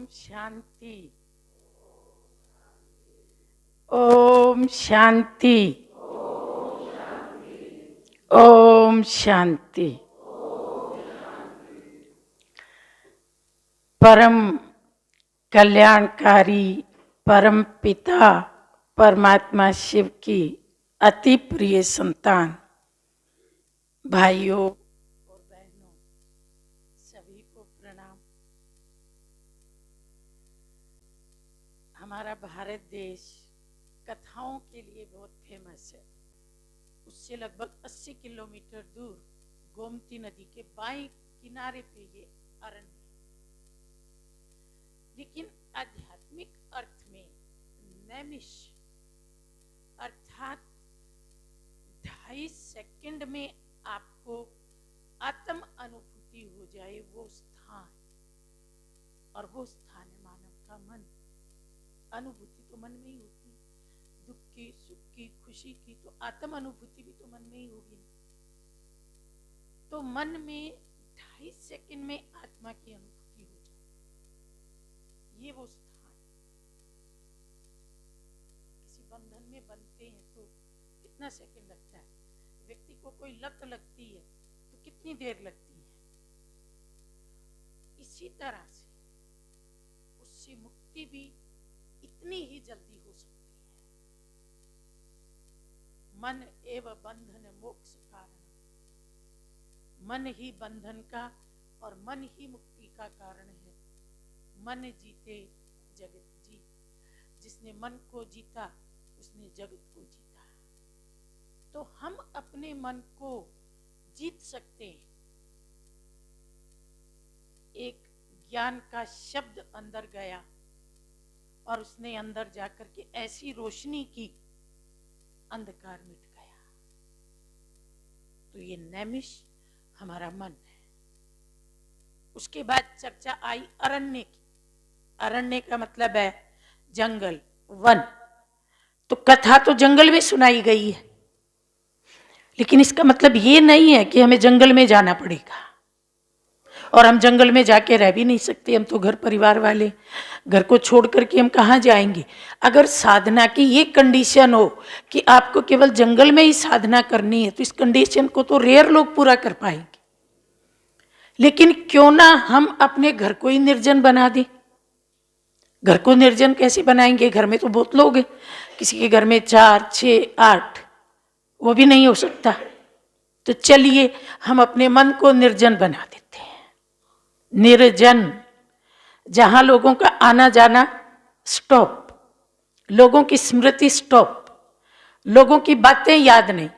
शांति। ओम शांति। ओम शांति। परम कल्याणकारी परम पिता परमात्मा शिव की अति प्रिय संतान भाइयों और बहनों, सभी को प्रणाम। हमारा भारत देश कथाओं के लिए बहुत फेमस है। उससे लगभग 80 किलोमीटर दूर गोमती नदी के बाएं किनारे पे ये अरण्य है। लेकिन आध्यात्मिक अर्थ में नैमिष अर्थात 2.5 सेकंड में आपको आत्म अनुभूति हो जाए वो स्थान, और वो स्थान है मानव का मन। अनुभूति तो मन में ही होती है, दुख की, सुख की, खुशी की, तो आत्म अनुभूति भी तो मन में ही होगी। तो मन में 2.5 सेकंड में आत्मा की अनुभूति हो जाए, ये वो स्थान। किसी बंधन में बनते हैं तो कितना सेकंड लगता है? व्यक्ति को कोई लत लगती है तो कितनी देर लगती है? इसी तरह से उससे मुक्ति भी इतनी ही जल्दी हो सकती है। मन एवं बंधन मोक्ष कारण, मन ही बंधन का और मन ही मुक्ति का कारण है। मन जीते जगत जीत, जिसने मन को जीता उसने जगत को जीता। तो हम अपने मन को जीत सकते हैं। एक ज्ञान का शब्द अंदर गया और उसने अंदर जाकर के ऐसी रोशनी की, अंधकार मिट गया। तो ये नैमिष हमारा मन है। उसके बाद चर्चा आई अरण्य की। अरण्य का मतलब है जंगल, वन। तो कथा तो जंगल में सुनाई गई है, लेकिन इसका मतलब ये नहीं है कि हमें जंगल में जाना पड़ेगा। और हम जंगल में जाके रह भी नहीं सकते। हम तो घर परिवार वाले, घर को छोड़ करके हम कहाँ जाएंगे? अगर साधना की ये कंडीशन हो कि आपको केवल जंगल में ही साधना करनी है, तो इस कंडीशन को तो रेयर लोग पूरा कर पाएंगे। लेकिन क्यों ना हम अपने घर को ही निर्जन बना दें। घर को निर्जन कैसे बनाएंगे? घर में तो बहुत लोग हैं, किसी के घर में 4, 6, 8, वो भी नहीं हो सकता। तो चलिए हम अपने मन को निर्जन बना देते हैं। निर्जन, जहां लोगों का आना जाना स्टॉप, लोगों की स्मृति स्टॉप, लोगों की बातें याद नहीं,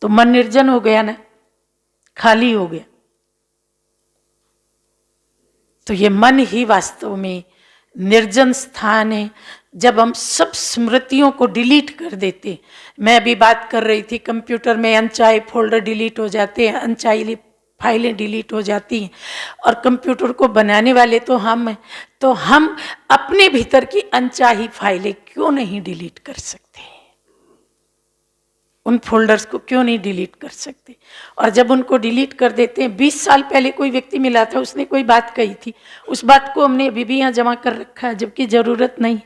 तो मन निर्जन हो गया ना, खाली हो गया। तो ये मन ही वास्तव में निर्जन स्थान है। जब हम सब स्मृतियों को डिलीट कर देते, मैं अभी बात कर रही थी, कंप्यूटर में अनचाहे फोल्डर डिलीट हो जाते हैं, अनचाही फाइलें डिलीट हो जाती हैं, और कंप्यूटर को बनाने वाले तो हम हैं। तो हम अपने भीतर की अनचाही फाइलें क्यों नहीं डिलीट कर सकते? उन फोल्डर्स को क्यों नहीं डिलीट कर सकते? और जब उनको डिलीट कर देते हैं, 20 साल पहले कोई व्यक्ति मिला था, उसने कोई बात कही थी, उस बात को हमने अभी भी यहाँ जमा कर रखा है, जबकि ज़रूरत नहीं।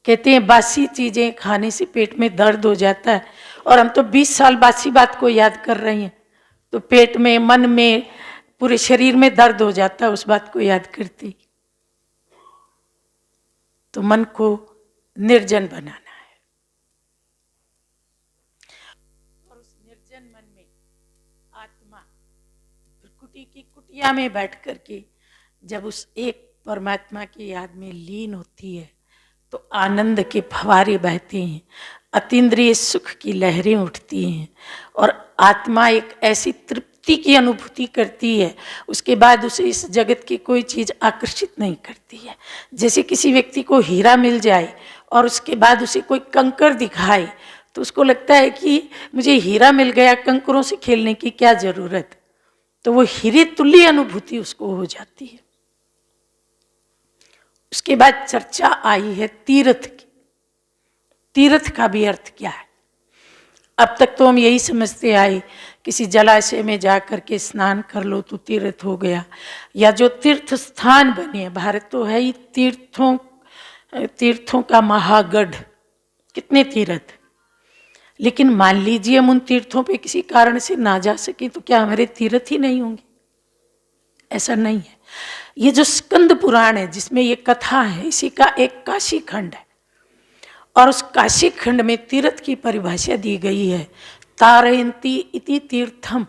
कहते हैं बासी चीज़ें खाने से पेट में दर्द हो जाता है, और हम तो 20 साल बासी बात को याद कर रहे हैं। तो पेट में, मन में, पूरे शरीर में दर्द हो जाता है उस बात को याद करते। तो मन को निर्जन बनाना, की कुटिया में बैठ करके जब उस एक परमात्मा की याद में लीन होती है, तो आनंद के फवारे बहते हैं, अतीन्द्रिय सुख की लहरें उठती हैं, और आत्मा एक ऐसी तृप्ति की अनुभूति करती है, उसके बाद उसे इस जगत की कोई चीज़ आकर्षित नहीं करती है। जैसे किसी व्यक्ति को हीरा मिल जाए और उसके बाद उसे कोई कंकर दिखाए, तो उसको लगता है कि मुझे हीरा मिल गया, कंकरों से खेलने की क्या ज़रूरत। तो वो हीरे तुल्य अनुभूति उसको हो जाती है। उसके बाद चर्चा आई है तीर्थ की। तीर्थ का भी अर्थ क्या है? अब तक तो हम यही समझते आए, किसी जलाशय में जा कर के स्नान कर लो तो तीर्थ हो गया, या जो तीर्थ स्थान बने हैं, भारत तो है ही तीर्थों का महागढ़, कितने तीर्थ। लेकिन मान लीजिए हम उन तीर्थों पे किसी कारण से ना जा सके तो क्या हमारे तीर्थ ही नहीं होंगे? ऐसा नहीं है। ये जो स्कंद पुराण है जिसमें ये कथा है, इसी का एक काशी खंड है, और उस काशी खंड में तीर्थ की परिभाषा दी गई है, तारयंती इति तीर्थम,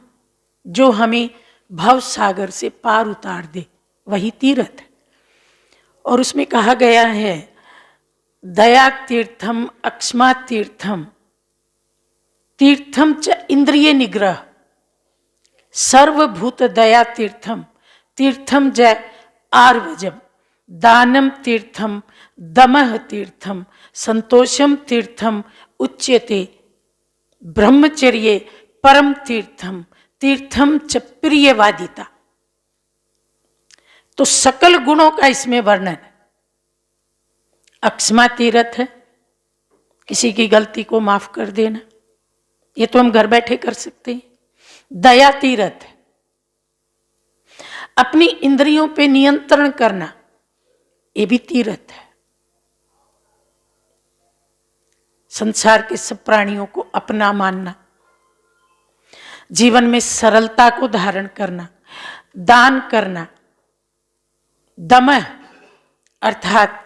जो हमें भव सागर से पार उतार दे, वही तीर्थ है। और उसमें कहा गया है दया तीर्थम अक्ष्मा तीर्थम, तीर्थम च इंद्रिय निग्रह, सर्वभूत दया तीर्थम, तीर्थम जय आर्वजम, दानम तीर्थम दमः तीर्थम, संतोषम तीर्थम उच्यते, ब्रह्मचर्य परम तीर्थम, तीर्थम च प्रियवादिता। तो सकल गुणों का इसमें वर्णन है। अक्ष्मा तीर्थ है, किसी की गलती को माफ कर देना, ये तो हम घर बैठे कर सकते हैं। दया तीर्थ है, अपनी इंद्रियों पे नियंत्रण करना, ये भी तीर्थ है। संसार के सब प्राणियों को अपना मानना, जीवन में सरलता को धारण करना, दान करना, दमः अर्थात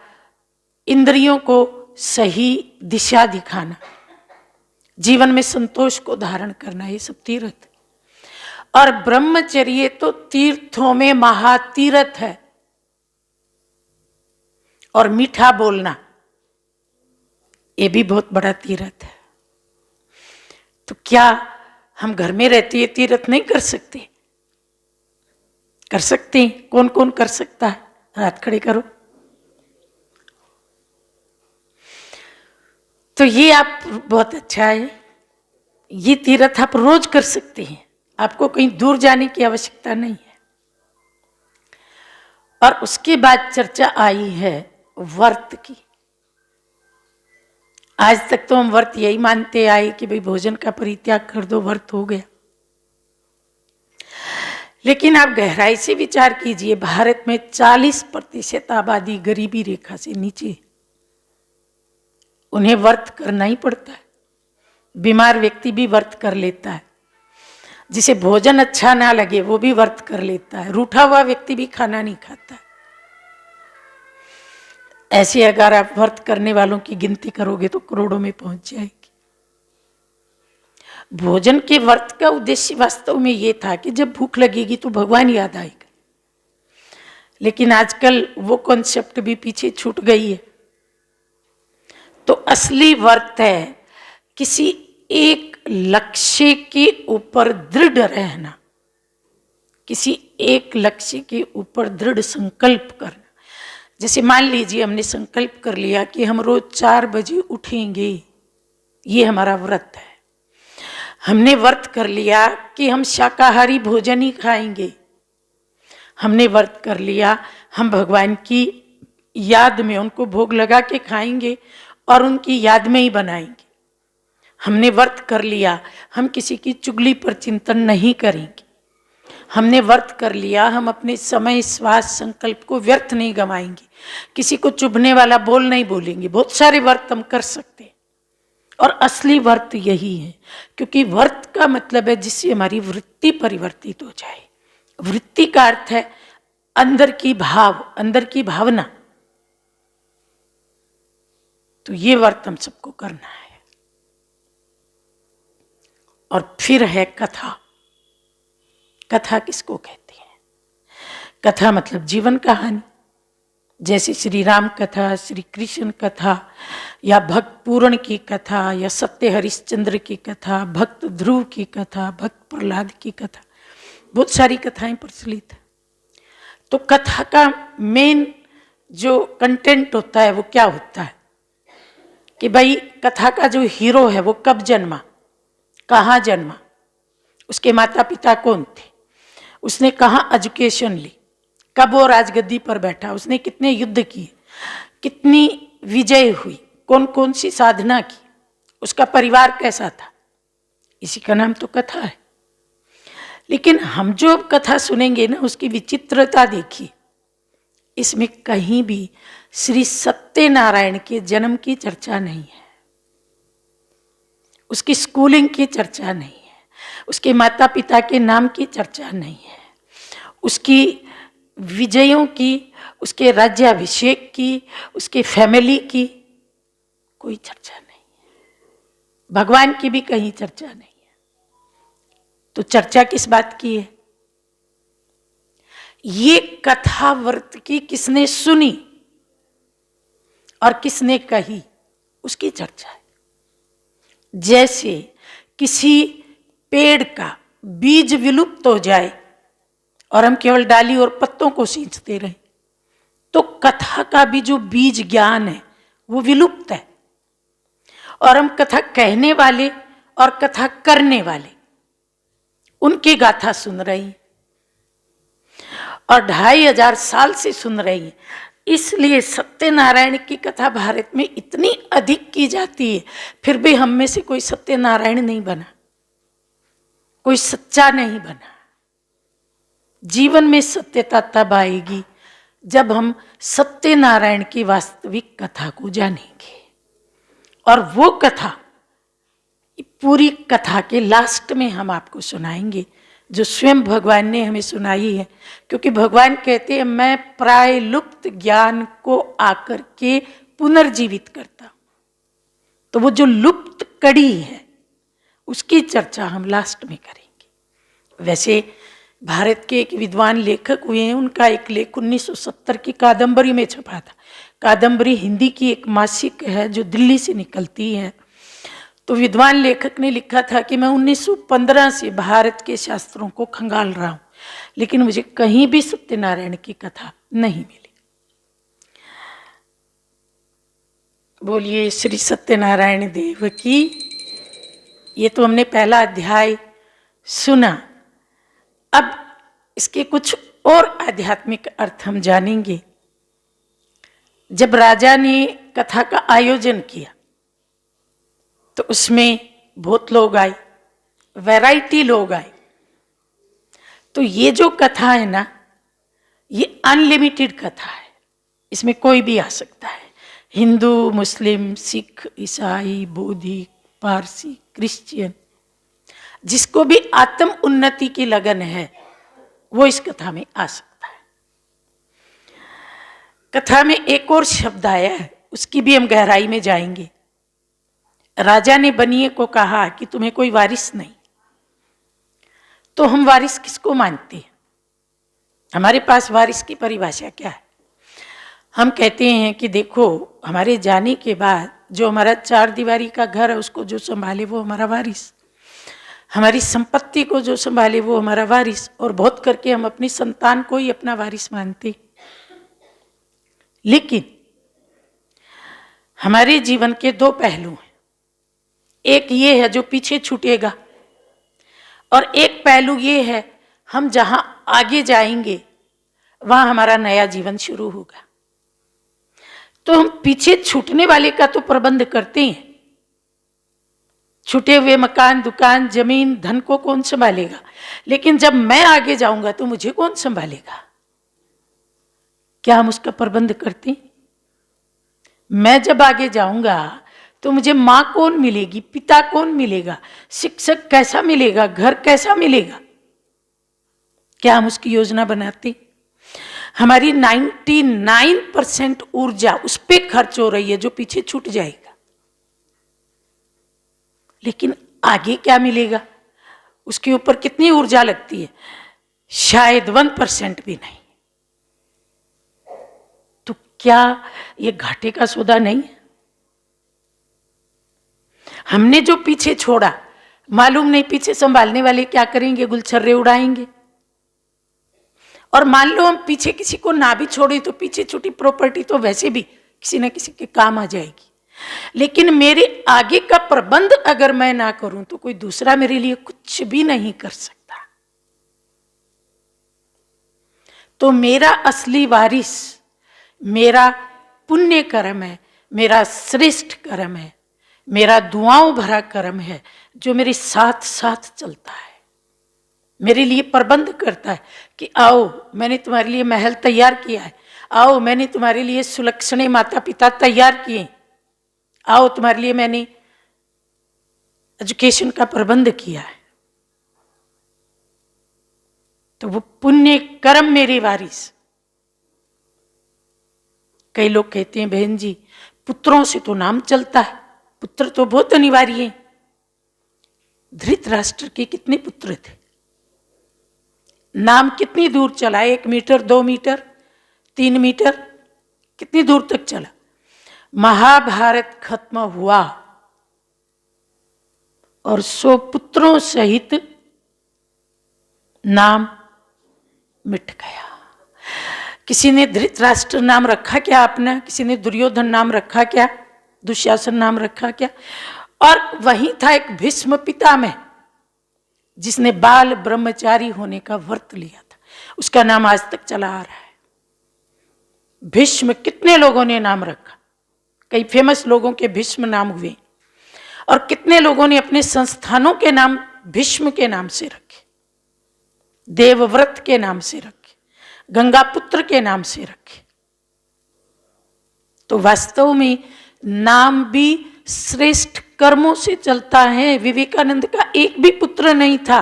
इंद्रियों को सही दिशा दिखाना, जीवन में संतोष को धारण करना, ये सब तीर्थ। और ब्रह्मचर्य तो तीर्थों में महातीर्थ है। और मीठा बोलना, ये भी बहुत बड़ा तीर्थ है। तो क्या हम घर में रहते ये तीर्थ नहीं कर सकते? कर सकते हैं। कौन कौन कर सकता है? हाथ खड़े करो। तो ये आप बहुत अच्छा है, ये तीर्थ आप रोज कर सकते हैं, आपको कहीं दूर जाने की आवश्यकता नहीं है। और उसके बाद चर्चा आई है व्रत की। आज तक तो हम व्रत यही मानते आए कि भाई भोजन का परित्याग कर दो, व्रत हो गया। लेकिन आप गहराई से विचार कीजिए, भारत में 40% आबादी गरीबी रेखा से नीचे, उन्हें व्रत करना ही पड़ता है। बीमार व्यक्ति भी व्रत कर लेता है, जिसे भोजन अच्छा ना लगे वो भी व्रत कर लेता है, रूठा हुआ व्यक्ति भी खाना नहीं खाता है। ऐसे अगर आप व्रत करने वालों की गिनती करोगे तो करोड़ों में पहुंच जाएगी। भोजन के व्रत का उद्देश्य वास्तव में ये था कि जब भूख लगेगी तो भगवान याद आएगा। लेकिन आजकल वो कॉन्सेप्ट भी पीछे छूट गई है। तो असली व्रत है किसी एक लक्ष्य के ऊपर दृढ़ रहना, किसी एक लक्ष्य के ऊपर दृढ़ संकल्प करना। जैसे मान लीजिए हमने संकल्प कर लिया कि हम रोज 4 बजे उठेंगे, ये हमारा व्रत है। हमने व्रत कर लिया कि हम शाकाहारी भोजन ही खाएंगे। हमने व्रत कर लिया हम भगवान की याद में उनको भोग लगा के खाएंगे और उनकी याद में ही बनाएंगे। हमने व्रत कर लिया हम किसी की चुगली पर चिंतन नहीं करेंगे। हमने व्रत कर लिया हम अपने समय श्वास संकल्प को व्यर्थ नहीं गंवाएंगे, किसी को चुभने वाला बोल नहीं बोलेंगे। बहुत सारे व्रत हम कर सकते हैं। और असली व्रत यही है, क्योंकि व्रत का मतलब है जिससे हमारी वृत्ति परिवर्तित हो जाए। वृत्ति का अर्थ है अंदर की भाव, अंदर की भावना। तो ये व्रत हम सबको करना है। और फिर है कथा। कथा किसको कहते हैं? कथा मतलब जीवन कहानी। जैसे श्री राम कथा, श्री कृष्ण कथा, या भक्त पूर्ण की कथा, या सत्य हरिश्चंद्र की कथा, भक्त ध्रुव की कथा, भक्त प्रहलाद की कथा, बहुत सारी कथाएं प्रचलित है। तो कथा का मेन जो कंटेंट होता है वो क्या होता है कि भाई कथा का जो हीरो है वो कब जन्मा, कहाँ जन्मा, उसके माता पिता कौन थे, उसने कहाँ एजुकेशन ली, कब वो राजगद्दी पर बैठा, उसने कितने युद्ध किए, कितनी विजय हुई, कौन कौन सी साधना की, उसका परिवार कैसा था, इसी का नाम तो कथा है। लेकिन हम जो अब कथा सुनेंगे ना, उसकी विचित्रता देखिए। इसमें कहीं भी श्री सत्यनारायण के जन्म की चर्चा नहीं है, उसकी स्कूलिंग की चर्चा नहीं है, उसके माता पिता के नाम की चर्चा नहीं है, उसकी विजयों की, उसके राज्याभिषेक की, उसके फैमिली की कोई चर्चा नहीं है। भगवान की भी कहीं चर्चा नहीं है। तो चर्चा किस बात की है? ये कथा व्रत की किसने सुनी और किसने कही, उसकी चर्चा है। जैसे किसी पेड़ का बीज विलुप्त हो जाए और हम केवल डाली और पत्तों को सींचते रहें, तो कथा का भी जो बीज ज्ञान है वो विलुप्त है। और हम कथा कहने वाले और कथा करने वाले उनकी गाथा सुन रही हैं और 2500 साल से सुन रही हैं। इसलिए सत्यनारायण की कथा भारत में इतनी अधिक की जाती है, फिर भी हम में से कोई सत्यनारायण नहीं बना, कोई सच्चा नहीं बना। जीवन में सत्यता तब आएगी जब हम सत्यनारायण की वास्तविक कथा को जानेंगे। और वो कथा पूरी कथा के लास्ट में हम आपको सुनाएंगे, जो स्वयं भगवान ने हमें सुनाई है। क्योंकि भगवान कहते हैं मैं प्राय लुप्त ज्ञान को आकर के पुनर्जीवित करता हूं। तो वो जो लुप्त कड़ी है उसकी चर्चा हम लास्ट में करेंगे। वैसे भारत के एक विद्वान लेखक हुए हैं, उनका एक लेख 1970 की कादम्बरी में छपा था। कादम्बरी हिंदी की एक मासिक है जो दिल्ली से निकलती है। तो विद्वान लेखक ने लिखा था कि मैं 1915 से भारत के शास्त्रों को खंगाल रहा हूं, लेकिन मुझे कहीं भी सत्यनारायण की कथा नहीं मिली। बोलिए श्री सत्यनारायण देव की। ये तो हमने पहला अध्याय सुना। अब इसके कुछ और आध्यात्मिक अर्थ हम जानेंगे। जब राजा ने कथा का आयोजन किया तो उसमें बहुत लोग आए, वैरायटी लोग आए। तो ये जो कथा है ना, ये अनलिमिटेड कथा है, इसमें कोई भी आ सकता है। हिंदू, मुस्लिम, सिख, ईसाई, बौद्धिक, पारसी, क्रिश्चियन, जिसको भी आत्म उन्नति की लगन है वो इस कथा में आ सकता है। कथा में एक और शब्द आया है, उसकी भी हम गहराई में जाएंगे। राजा ने बनिए को कहा कि तुम्हें कोई वारिस नहीं। तो हम वारिस किसको मानते हैं? हमारे पास वारिस की परिभाषा क्या है? हम कहते हैं कि देखो, हमारे जाने के बाद जो हमारा 4 दीवारी का घर है उसको जो संभाले वो हमारा वारिस, हमारी संपत्ति को जो संभाले वो हमारा वारिस, और बहुत करके हम अपनी संतान को ही अपना वारिस मानते। लेकिन हमारे जीवन के 2 पहलू हैं। एक ये है जो पीछे छूटेगा, और एक पहलू ये है हम जहां आगे जाएंगे वहां हमारा नया जीवन शुरू होगा। तो हम पीछे छूटने वाले का तो प्रबंध करते हैं। छूटे हुए मकान, दुकान, जमीन, धन को कौन संभालेगा? लेकिन जब मैं आगे जाऊंगा तो मुझे कौन संभालेगा? क्या हम उसका प्रबंध करते हैं? मैं जब आगे जाऊंगा तो मुझे मां कौन मिलेगी, पिता कौन मिलेगा, शिक्षक कैसा मिलेगा, घर कैसा मिलेगा? क्या हम उसकी योजना बनाते? हमारी 99% ऊर्जा उस पर खर्च हो रही है जो पीछे छूट जाएगा। लेकिन आगे क्या मिलेगा, उसके ऊपर कितनी ऊर्जा लगती है? शायद 1% भी नहीं। तो क्या ये घाटे का सौदा नहीं है? हमने जो पीछे छोड़ा, मालूम नहीं पीछे संभालने वाले क्या करेंगे, गुलछर्रे उड़ाएंगे। और मान लो हम पीछे किसी को ना भी छोड़े तो पीछे छूटी प्रॉपर्टी तो वैसे भी किसी ना किसी के काम आ जाएगी। लेकिन मेरे आगे का प्रबंध अगर मैं ना करूं तो कोई दूसरा मेरे लिए कुछ भी नहीं कर सकता। तो मेरा असली वारिस मेरा पुण्य कर्म है, मेरा श्रेष्ठ कर्म है, मेरा दुआओं भरा कर्म है जो मेरे साथ साथ चलता है, मेरे लिए प्रबंध करता है कि आओ मैंने तुम्हारे लिए महल तैयार किया है, आओ मैंने तुम्हारे लिए सुलक्षणे माता पिता तैयार किए, आओ तुम्हारे लिए मैंने एजुकेशन का प्रबंध किया है। तो वो पुण्य कर्म मेरे वारिस। कई लोग कहते हैं बहन जी पुत्रों से तो नाम चलता है, पुत्र तो बहुत अनिवार्य है। धृतराष्ट्र के कितने पुत्र थे, नाम कितनी दूर चला, 1 मीटर 2 मीटर 3 मीटर, कितनी दूर तक चला। महाभारत खत्म हुआ और 100 पुत्रों सहित नाम मिट गया। किसी ने धृतराष्ट्र नाम रखा क्या अपना, किसी ने दुर्योधन नाम रखा क्या, दुशासन नाम रखा क्या। और वहीं था एक भीष्म पितामह जिसने बाल ब्रह्मचारी होने का व्रत लिया था, उसका नाम आज तक चला आ रहा है। भीष्म कितने लोगों ने नाम रखा, कई फेमस लोगों के भीष्म नाम हुए, और कितने लोगों ने अपने संस्थानों के नाम भीष्म के नाम से रखे, देवव्रत के नाम से रखे, गंगा पुत्र के नाम से रखे। तो वास्तव में नाम भी श्रेष्ठ कर्मों से चलता है। विवेकानंद का एक भी पुत्र नहीं था।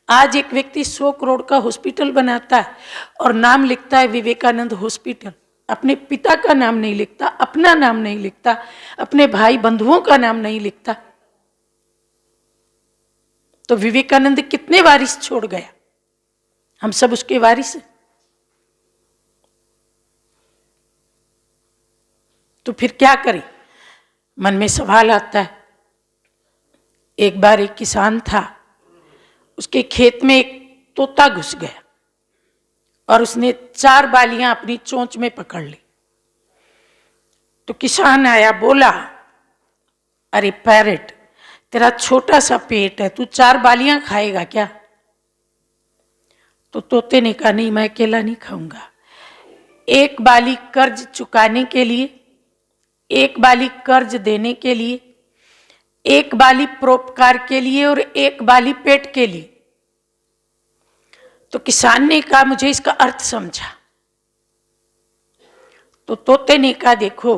आज एक व्यक्ति 100 करोड़ का हॉस्पिटल बनाता है और नाम लिखता है विवेकानंद हॉस्पिटल, अपने पिता का नाम नहीं लिखता, अपना नाम नहीं लिखता, अपने भाई बंधुओं का नाम नहीं लिखता। तो विवेकानंद कितने वारिस छोड़ गया, हम सब उसके वारिस हैं। तो फिर क्या करें, मन में सवाल आता है। एक बार एक किसान था, उसके खेत में एक तोता घुस गया और उसने 4 बालियां अपनी चोंच में पकड़ ली। तो किसान आया, बोला अरे पैरेट, तेरा छोटा सा पेट है, तू 4 बालियां खाएगा क्या। तो तोते ने कहा नहीं, मैं अकेला नहीं खाऊंगा। 1 बाली कर्ज चुकाने के लिए, 1 बाली कर्ज देने के लिए, 1 बाली परोपकार के लिए और 1 बाली पेट के लिए। तो किसान ने कहा मुझे इसका अर्थ समझा। तो तोते ने कहा देखो,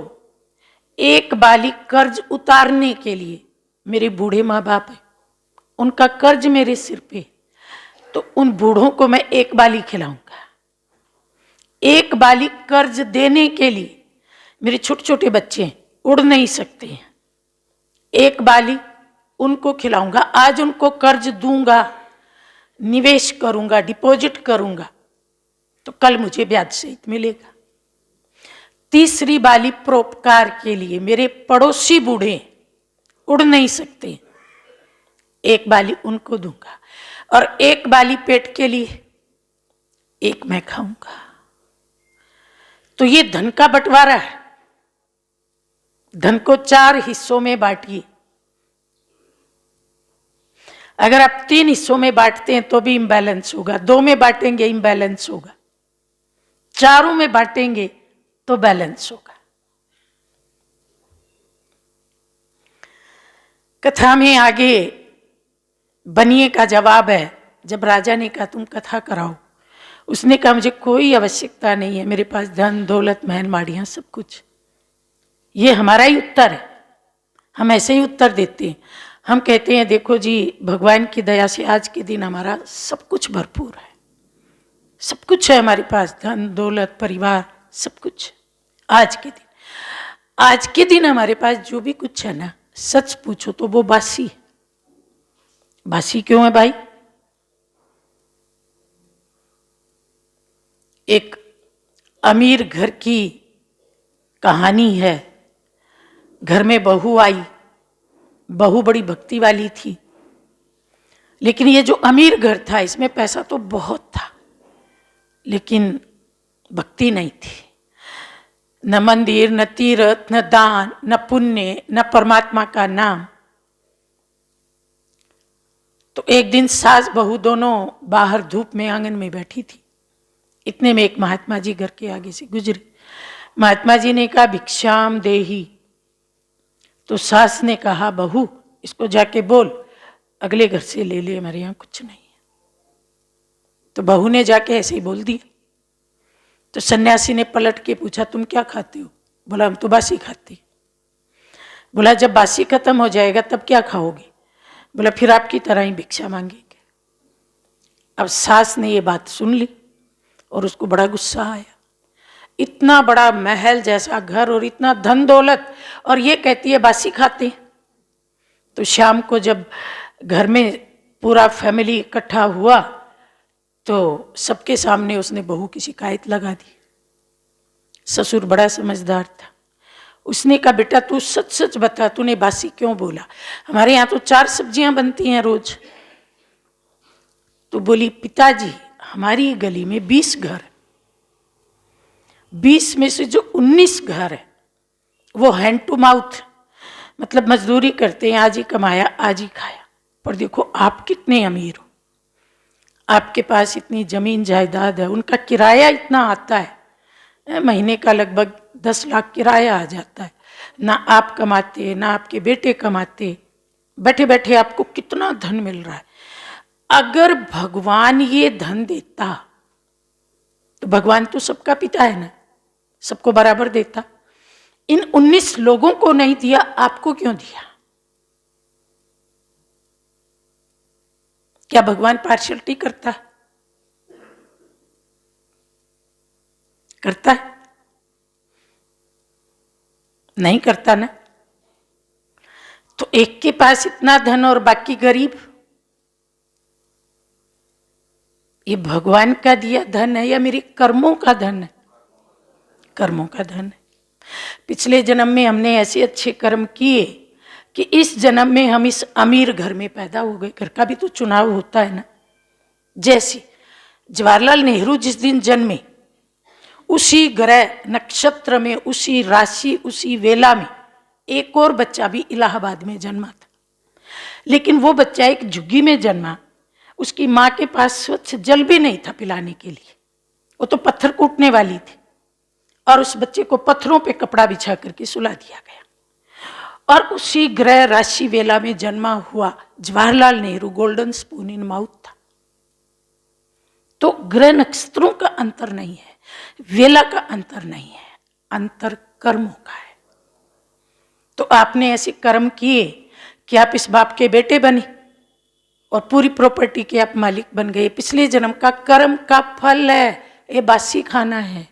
1 बाली कर्ज उतारने के लिए, मेरे बूढ़े माँ बाप है, उनका कर्ज मेरे सिर पे, तो उन बूढ़ों को मैं 1 बाली खिलाऊंगा। 1 बाली कर्ज देने के लिए, मेरे छोटे छोटे बच्चे हैं, उड़ नहीं सकते हैं, 1 बाली उनको खिलाऊंगा। आज उनको कर्ज दूंगा, निवेश करूंगा, डिपॉजिट करूंगा, तो कल मुझे ब्याज सहित मिलेगा। 3री बाली परोपकार के लिए, मेरे पड़ोसी बूढ़े उड़ नहीं सकते, 1 बाली उनको दूंगा, और 1 बाली पेट के लिए, 1 मैं खाऊंगा। तो ये धन का बंटवारा है। धन को 4 हिस्सों में बांटिए। अगर आप 3 हिस्सों में बांटते हैं तो भी इम्बैलेंस होगा, 2 में बांटेंगे इम्बैलेंस होगा, 4 में बांटेंगे तो बैलेंस होगा। कथा में आगे बनिए का जवाब है। जब राजा ने कहा तुम कथा कराओ, उसने कहा मुझे कोई आवश्यकता नहीं है, मेरे पास धन दौलत महल माड़ियां सब कुछ। ये हमारा ही उत्तर है, हम ऐसे ही उत्तर देते हैं। हम कहते हैं देखो जी भगवान की दया से आज के दिन हमारा सब कुछ भरपूर है, सब कुछ है हमारे पास, धन दौलत परिवार सब कुछ। आज के दिन हमारे पास जो भी कुछ है ना, सच पूछो तो वो बासी है। बासी क्यों है भाई? एक अमीर घर की कहानी है। घर में बहू आई, बहू बड़ी भक्ति वाली थी, लेकिन ये जो अमीर घर था इसमें पैसा तो बहुत था, लेकिन भक्ति नहीं थी। न मंदिर, न तीर्थ, न दान, न पुण्य, न परमात्मा का नाम। तो एक दिन सास बहू दोनों बाहर धूप में आंगन में बैठी थी। इतने में एक महात्मा जी घर के आगे से गुजरे। महात्मा जी ने कहा भिक्षाम देही, तो सास ने कहा, बहू इसको जाके बोल अगले घर से ले ले, हमारे यहाँ कुछ नहीं है। तो बहू ने जाके ऐसे ही बोल दिया। तो सन्यासी ने पलट के पूछा, तुम क्या खाते हो? बोला, हम तो बासी खाते। बोला, जब बासी खत्म हो जाएगा तब क्या खाओगे? बोला, फिर आपकी तरह ही भिक्षा मांगेंगे। अब सास ने ये बात सुन ली और उसको बड़ा गुस्सा आया। इतना बड़ा महल जैसा घर और इतना धन दौलत, और ये कहती है बासी खाते। तो शाम को जब घर में पूरा फैमिली इकट्ठा हुआ तो सबके सामने उसने बहू की शिकायत लगा दी। ससुर बड़ा समझदार था। उसने कहा, बेटा तू सच सच बता, तूने बासी क्यों बोला? हमारे यहाँ तो 4 सब्जियां बनती हैं रोज। तो बोली, पिताजी हमारी गली में 20 घर, 20 में से जो 19 घर है वो हैंड टू माउथ, मतलब मजदूरी करते हैं, आज ही कमाया आज ही खाया। पर देखो आप कितने अमीर हो, आपके पास इतनी जमीन जायदाद है, उनका किराया इतना आता है, महीने का लगभग 10 लाख किराया आ जाता है। ना आप कमाते ना आपके बेटे कमाते, बैठे बैठे आपको कितना धन मिल रहा है। अगर भगवान ये धन देता तो भगवान तो सबका पिता है ना, सबको बराबर देता। इन 19 लोगों को नहीं दिया, आपको क्यों दिया? क्या भगवान पार्शियलिटी करता है? करता है? नहीं करता ना। तो एक के पास इतना धन और बाकी गरीब, ये भगवान का दिया धन है या मेरे कर्मों का धन है? कर्मों का धन है। पिछले जन्म में हमने ऐसे अच्छे कर्म किए कि इस जन्म में हम इस अमीर घर में पैदा हो गए। घर का भी तो चुनाव होता है ना। जैसे जवाहरलाल नेहरू जिस दिन जन्मे, उसी ग्रह नक्षत्र में, उसी राशि, उसी वेला में एक और बच्चा भी इलाहाबाद में जन्मा था। लेकिन वो बच्चा एक झुग्गी में जन्मा, उसकी माँ के पास स्वच्छ जल भी नहीं था पिलाने के लिए, वो तो पत्थर कूटने वाली थी। और उस बच्चे को पत्थरों पे कपड़ा बिछा करके सुला दिया गया। और उसी ग्रह राशि वेला में जन्मा हुआ Jawaharlal Nehru golden spoon in mouth था। तो ग्रह नक्षत्रों का अंतर नहीं है, वेला का अंतर नहीं है, अंतर कर्मों का है। तो आपने ऐसे कर्म किए कि आप इस बाप के बेटे बने और पूरी प्रॉपर्टी के आप मालिक बन गए। पिछले जन्म का कर्म का फल है ये बासी खाना है।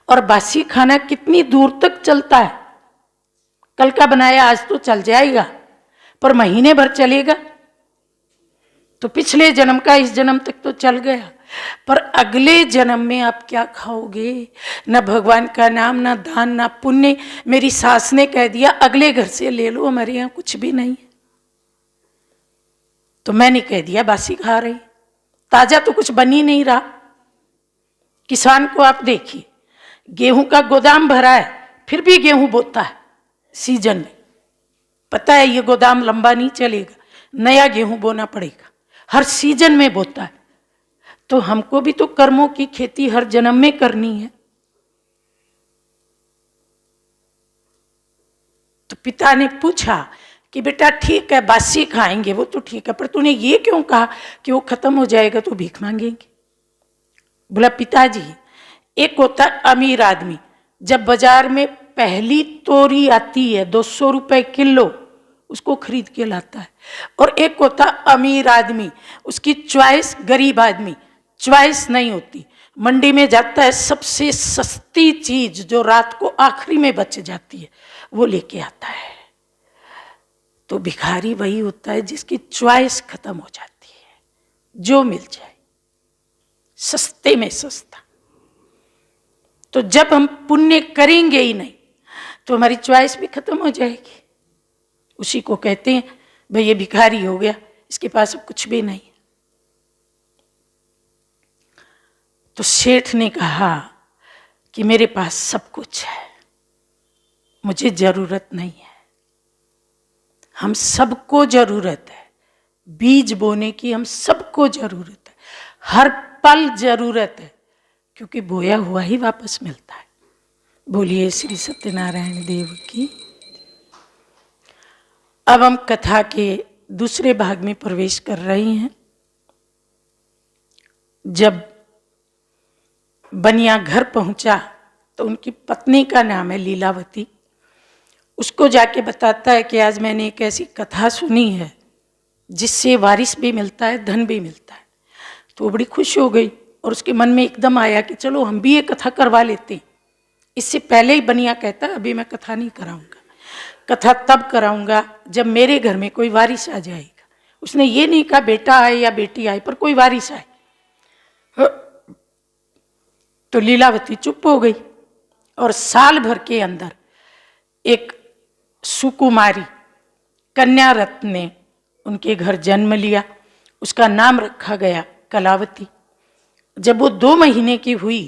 और बासी खाना कितनी दूर तक चलता है? कल का बनाया आज तो चल जाएगा, पर महीने भर चलेगा? तो पिछले जन्म का इस जन्म तक तो चल गया, पर अगले जन्म में आप क्या खाओगे? न भगवान का नाम, ना दान, ना पुण्य। मेरी सास ने कह दिया अगले घर से ले लो, हमारे यहाँ कुछ भी नहीं है। तो मैंने कह दिया बासी खा रही, ताजा तो कुछ बन ही नहीं रहा। किसान को आप देखिए, गेहूं का गोदाम भरा है फिर भी गेहूं बोता है सीजन में। पता है ये गोदाम लंबा नहीं चलेगा, नया गेहूं बोना पड़ेगा, हर सीजन में बोता है। तो हमको भी तो कर्मों की खेती हर जन्म में करनी है। तो पिता ने पूछा कि बेटा ठीक है बासी खाएंगे वो तो ठीक है, पर तूने ये क्यों कहा कि वो खत्म हो जाएगा तो भीख मांगेंगे? बोला, पिताजी एक होता है अमीर आदमी, जब बाजार में पहली तोरी आती है 200 रुपए किलो, उसको खरीद के लाता है। और एक होता अमीर आदमी, उसकी चॉइस, गरीब आदमी चॉइस नहीं होती, मंडी में जाता है, सबसे सस्ती चीज जो रात को आखिरी में बच जाती है वो लेके आता है। तो भिखारी वही होता है जिसकी चॉइस खत्म हो जाती है, जो मिल जाए सस्ते में सस्ता। तो जब हम पुण्य करेंगे ही नहीं तो हमारी चॉइस भी खत्म हो जाएगी। उसी को कहते हैं भाई ये भिखारी हो गया, इसके पास अब कुछ भी नहीं। तो सेठ ने कहा कि मेरे पास सब कुछ है, मुझे जरूरत नहीं है। हम सबको जरूरत है, बीज बोने की हम सबको जरूरत है, हर पल जरूरत है, क्योंकि बोया हुआ ही वापस मिलता है। बोलिए श्री सत्यनारायण देव की। अब हम कथा के दूसरे भाग में प्रवेश कर रहे हैं। जब बनिया घर पहुंचा तो उनकी पत्नी का नाम है लीलावती। उसको जाके बताता है कि आज मैंने एक ऐसी कथा सुनी है जिससे वारिस भी मिलता है, धन भी मिलता है। तो वो बड़ी खुश हो गई और उसके मन में एकदम आया कि चलो हम भी ये कथा करवा लेते हैं। इससे पहले ही बनिया कहता है अभी मैं कथा नहीं कराऊंगा, कथा तब कराऊंगा जब मेरे घर में कोई वारिस आ जाएगा। उसने ये नहीं कहा बेटा आए या बेटी आए, पर कोई वारिस आए। तो लीलावती चुप हो गई और साल भर के अंदर एक सुकुमारी कन्या रत्न ने उनके घर जन्म लिया। उसका नाम रखा गया कलावती। जब वो 2 महीने की हुई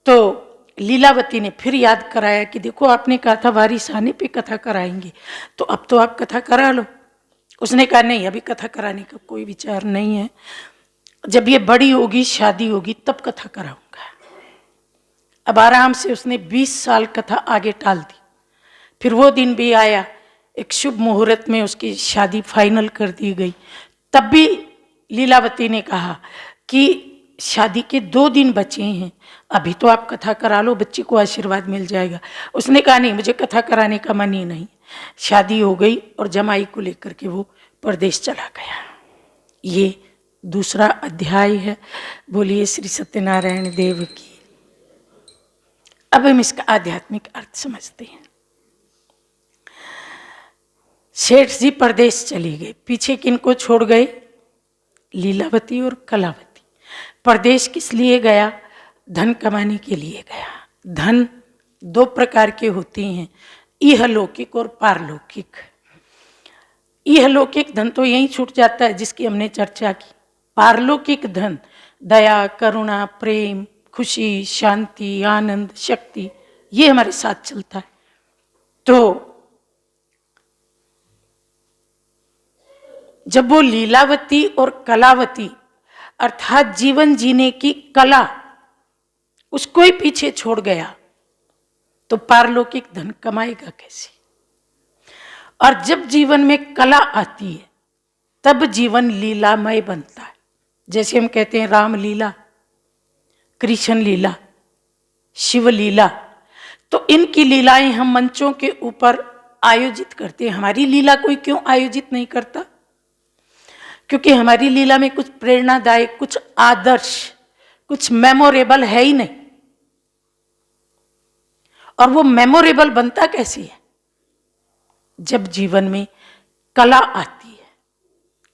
तो लीलावती ने फिर याद कराया कि देखो आपने कहा था वारिस आने पे कथा कराएंगे, तो अब तो आप कथा करा लो। उसने कहा नहीं, अभी कथा कराने का कोई विचार नहीं है, जब ये बड़ी होगी, शादी होगी, तब कथा कराऊंगा। अब आराम से उसने 20 साल कथा आगे टाल दी। फिर वो दिन भी आया, एक शुभ मुहूर्त में उसकी शादी फाइनल कर दी गई। तब भी लीलावती ने कहा कि शादी के 2 दिन बचे हैं, अभी तो आप कथा करा लो, बच्ची को आशीर्वाद मिल जाएगा। उसने कहा नहीं, मुझे कथा कराने का मन ही नहीं। शादी हो गई और जमाई को लेकर के वो परदेश चला गया। ये दूसरा अध्याय है। बोलिए श्री सत्यनारायण देव की। अब हम इसका आध्यात्मिक अर्थ समझते हैं। सेठ जी परदेश चली गए, पीछे किनको छोड़ गए? लीलावती और कलावती। परदेश किस लिए गया? धन कमाने के लिए गया। धन 2 प्रकार के होते हैं, इहलौकिक और पारलौकिक। इहलौकिक धन तो यहीं छूट जाता है जिसकी हमने चर्चा की। पारलौकिक धन दया, करुणा, प्रेम, खुशी, शांति, आनंद, शक्ति, ये हमारे साथ चलता है। तो जब वो लीलावती और कलावती अर्थात जीवन जीने की कला उसको ही पीछे छोड़ गया तो पारलौकिक धन कमाएगा कैसे? और जब जीवन में कला आती है तब जीवन लीलामय बनता है। जैसे हम कहते हैं राम लीला, कृष्ण लीला, शिव लीला, तो इनकी लीलाएं हम मंचों के ऊपर आयोजित करते हैं। हमारी लीला कोई क्यों आयोजित नहीं करता? क्योंकि हमारी लीला में कुछ प्रेरणादायक, कुछ आदर्श, कुछ मेमोरेबल है ही नहीं। और वो मेमोरेबल बनता कैसे है? जब जीवन में कला आती है।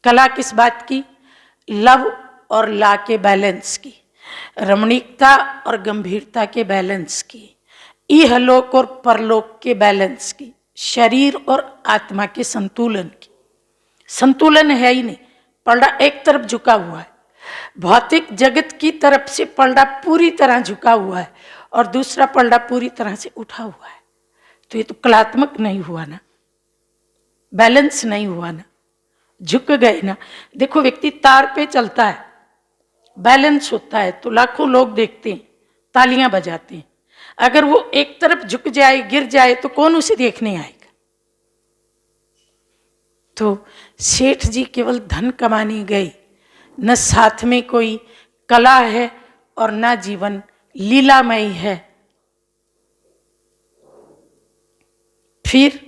कला किस बात की? लव और ला के बैलेंस की, रमणीकता और गंभीरता के बैलेंस की, इहलोक और परलोक के बैलेंस की, शरीर और आत्मा के संतुलन की। संतुलन है ही नहीं, पलड़ा एक तरफ झुका हुआ है। भौतिक जगत की तरफ से पलड़ा पूरी तरह झुका हुआ है और दूसरा पलड़ा पूरी तरह से उठा हुआ है। तो ये तो कलात्मक नहीं हुआ ना, बैलेंस नहीं हुआ ना, झुक गए ना। देखो व्यक्ति तार पे चलता है, बैलेंस होता है तो लाखों लोग देखते हैं, तालियां बजाते हैं। अगर वो एक तरफ झुक जाए, गिर जाए, तो कौन उसे देखने आएगा? तो सेठ जी केवल धन कमाने गए, न साथ में कोई कला है और न जीवन लीलामय है। फिर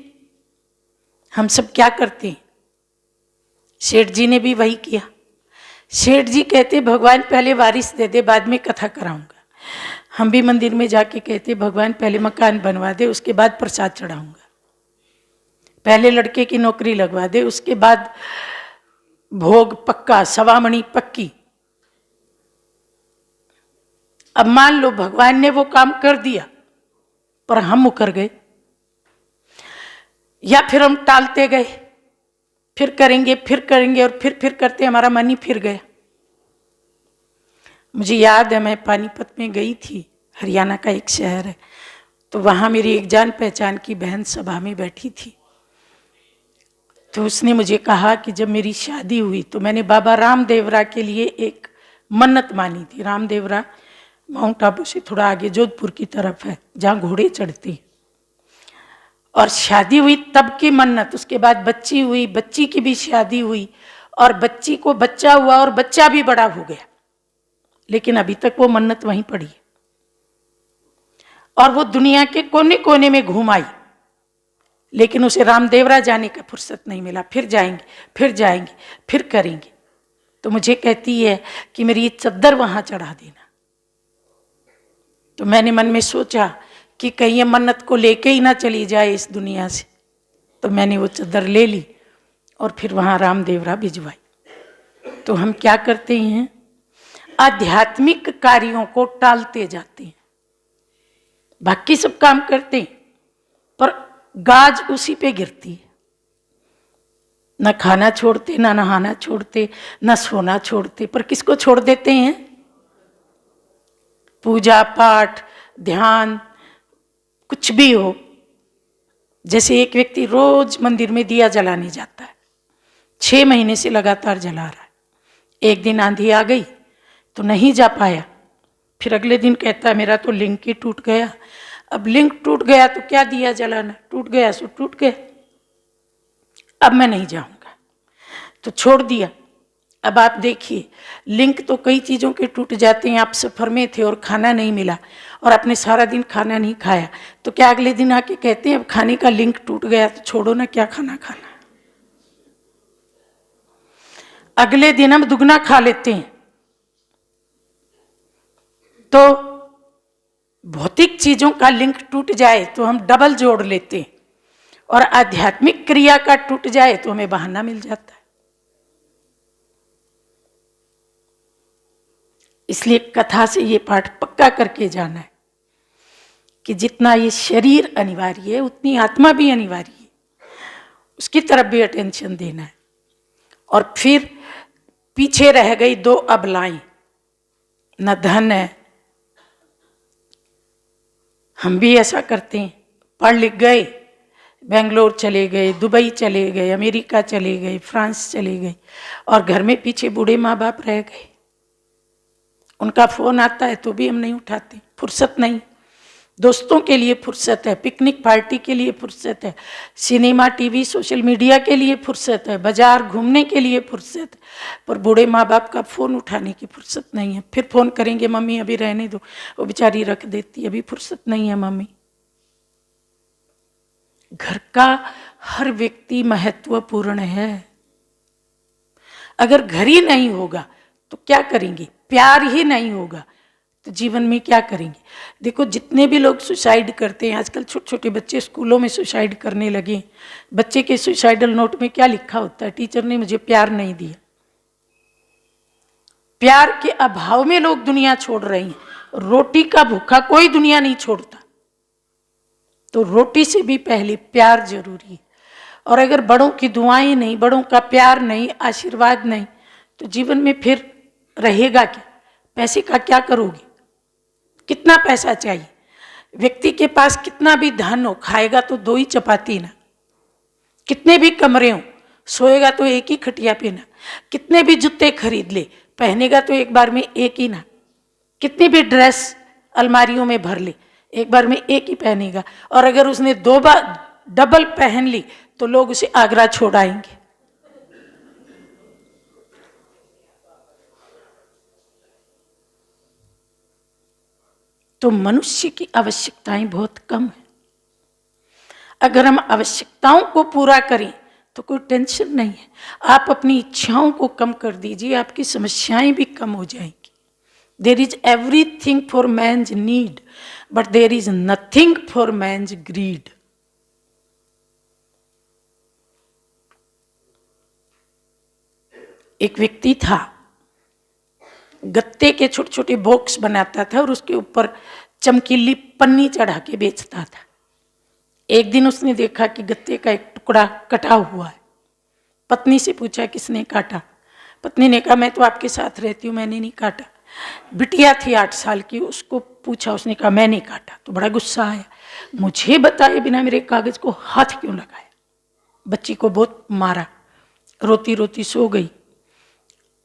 हम सब क्या करते हैं? सेठ जी ने भी वही किया। सेठ जी कहते भगवान पहले वारिस दे दे, बाद में कथा कराऊंगा। हम भी मंदिर में जाके कहते भगवान पहले मकान बनवा दे, उसके बाद प्रसाद चढ़ाऊंगा। पहले लड़के की नौकरी लगवा दे, उसके बाद भोग पक्का, सवामणी पक्की। अब मान लो भगवान ने वो काम कर दिया पर हम मुकर गए, या फिर हम टालते गए, फिर करेंगे और फिर करते हमारा मन ही फिर गया। मुझे याद है मैं पानीपत में गई थी, हरियाणा का एक शहर है, तो वहाँ मेरी एक जान पहचान की बहन सभा में बैठी थी। तो उसने मुझे कहा कि जब मेरी शादी हुई तो मैंने बाबा रामदेवरा के लिए एक मन्नत मानी थी। रामदेवरा माउंट आबू से थोड़ा आगे जोधपुर की तरफ है, जहाँ घोड़े चढ़ते हैं। और शादी हुई तब की मन्नत, उसके बाद बच्ची हुई, बच्ची की भी शादी हुई और बच्ची को बच्चा हुआ और बच्चा भी बड़ा हो गया, लेकिन अभी तक वो मन्नत वहीं पड़ी है। और वो दुनिया के कोने कोने में घूम आई, लेकिन उसे रामदेवरा जाने का फुर्सत नहीं मिला। फिर जाएंगे, फिर जाएंगे, फिर करेंगे। तो मुझे कहती है कि मेरी चद्दर वहां चढ़ा देना। तो मैंने मन में सोचा कि कहीं ये मन्नत को लेके ही ना चली जाए इस दुनिया से। तो मैंने वो चद्दर ले ली और फिर वहां रामदेवरा भिजवाई। तो हम क्या करते हैं, आध्यात्मिक कार्यों को टालते जाते हैं, बाकी सब काम करते हैं पर गाज उसी पे गिरती है। न खाना छोड़ते, न नहाना छोड़ते, न सोना छोड़ते, पर किसको छोड़ देते हैं? पूजा पाठ, ध्यान, कुछ भी हो। जैसे एक व्यक्ति रोज मंदिर में दिया जलाने जाता है, 6 महीने से लगातार जला रहा है। एक दिन आंधी आ गई तो नहीं जा पाया, फिर अगले दिन कहता है मेरा तो लिंक ही टूट गया। अब लिंक टूट गया तो क्या दिया जलाना, टूट गया सो टूट गया, अब मैं नहीं जाऊंगा, तो छोड़ दिया। अब आप देखिए, लिंक तो कई चीज़ों के टूट जाते हैं। आप सफ़र में थे और खाना नहीं मिला और आपने सारा दिन खाना नहीं खाया, तो क्या अगले दिन आके कहते हैं अब खाने का लिंक टूट गया तो छोड़ो ना, क्या खाना खाना। अगले दिन हम दुगना खा लेते हैं। तो भौतिक चीज़ों का लिंक टूट जाए तो हम डबल जोड़ लेते हैं, और आध्यात्मिक क्रिया का टूट जाए तो हमें बहाना मिल जाता है। इसलिए कथा से ये पाठ पक्का करके जाना है कि जितना ये शरीर अनिवार्य है उतनी आत्मा भी अनिवार्य है, उसकी तरफ भी अटेंशन देना है। और फिर पीछे रह गई 2 अबलाएं, न धन है। हम भी ऐसा करते हैं, पढ़ लिख गए, बेंगलोर चले गए, दुबई चले गए, अमेरिका चले गए, फ्रांस चले गए, और घर में पीछे बूढ़े माँ बाप रह गए। उनका फोन आता है तो भी हम नहीं उठाते, फुर्सत नहीं। दोस्तों के लिए फुर्सत है, पिकनिक पार्टी के लिए फुर्सत है, सिनेमा टीवी सोशल मीडिया के लिए फुर्सत है, बाजार घूमने के लिए फुर्सत है, पर बूढ़े माँ बाप का फ़ोन उठाने की फुर्सत नहीं है। फिर फ़ोन करेंगे, मम्मी अभी रहने दो, वो बेचारी रख देती, अभी फुर्सत नहीं है मम्मी। घर का हर व्यक्ति महत्वपूर्ण है। अगर घर ही नहीं होगा तो क्या करेंगे? प्यार ही नहीं होगा तो जीवन में क्या करेंगे? देखो, जितने भी लोग सुसाइड करते हैं आजकल, छोटे छोटे बच्चे स्कूलों में सुसाइड करने लगे। बच्चे के सुसाइडल नोट में क्या लिखा होता है? टीचर ने मुझे प्यार नहीं दिया। प्यार के अभाव में लोग दुनिया छोड़ रहे हैं। रोटी का भूखा कोई दुनिया नहीं छोड़ता, तो रोटी से भी पहले प्यार जरूरी है। और अगर बड़ों की दुआएं नहीं, बड़ों का प्यार नहीं, आशीर्वाद नहीं, तो जीवन में फिर रहेगा क्या? पैसे का क्या करोगे? कितना पैसा चाहिए? व्यक्ति के पास कितना भी धन हो, खाएगा तो 2 ही चपाती ना। कितने भी कमरे हो, सोएगा तो एक ही खटिया पे ना। कितने भी जूते खरीद ले, पहनेगा तो एक बार में एक ही ना। कितनी भी ड्रेस अलमारियों में भर ले, एक बार में एक ही पहनेगा। और अगर उसने 2 बार डबल पहन ली तो लोग उसे आगरा छोड़ आएंगे। तो मनुष्य की आवश्यकताएं बहुत कम है। अगर हम आवश्यकताओं को पूरा करें तो कोई टेंशन नहीं है। आप अपनी इच्छाओं को कम कर दीजिए, आपकी समस्याएं भी कम हो जाएंगी। There is everything for man's need, but there is nothing for man's greed. एक व्यक्ति था, गत्ते के छोटे छोटे बॉक्स बनाता था और उसके ऊपर चमकीली पन्नी चढ़ा के बेचता था। एक दिन उसने देखा कि गत्ते का एक टुकड़ा कटा हुआ है। पत्नी से पूछा किसने काटा? पत्नी ने कहा मैं तो आपके साथ रहती हूँ, मैंने नहीं काटा। बिटिया थी 8 साल की, उसको पूछा, उसने कहा मैंने काटा। तो बड़ा गुस्सा आया, मुझे बताए बिना मेरे कागज को हाथ क्यों लगाया? बच्ची को बहुत मारा, रोती रोती सो गई।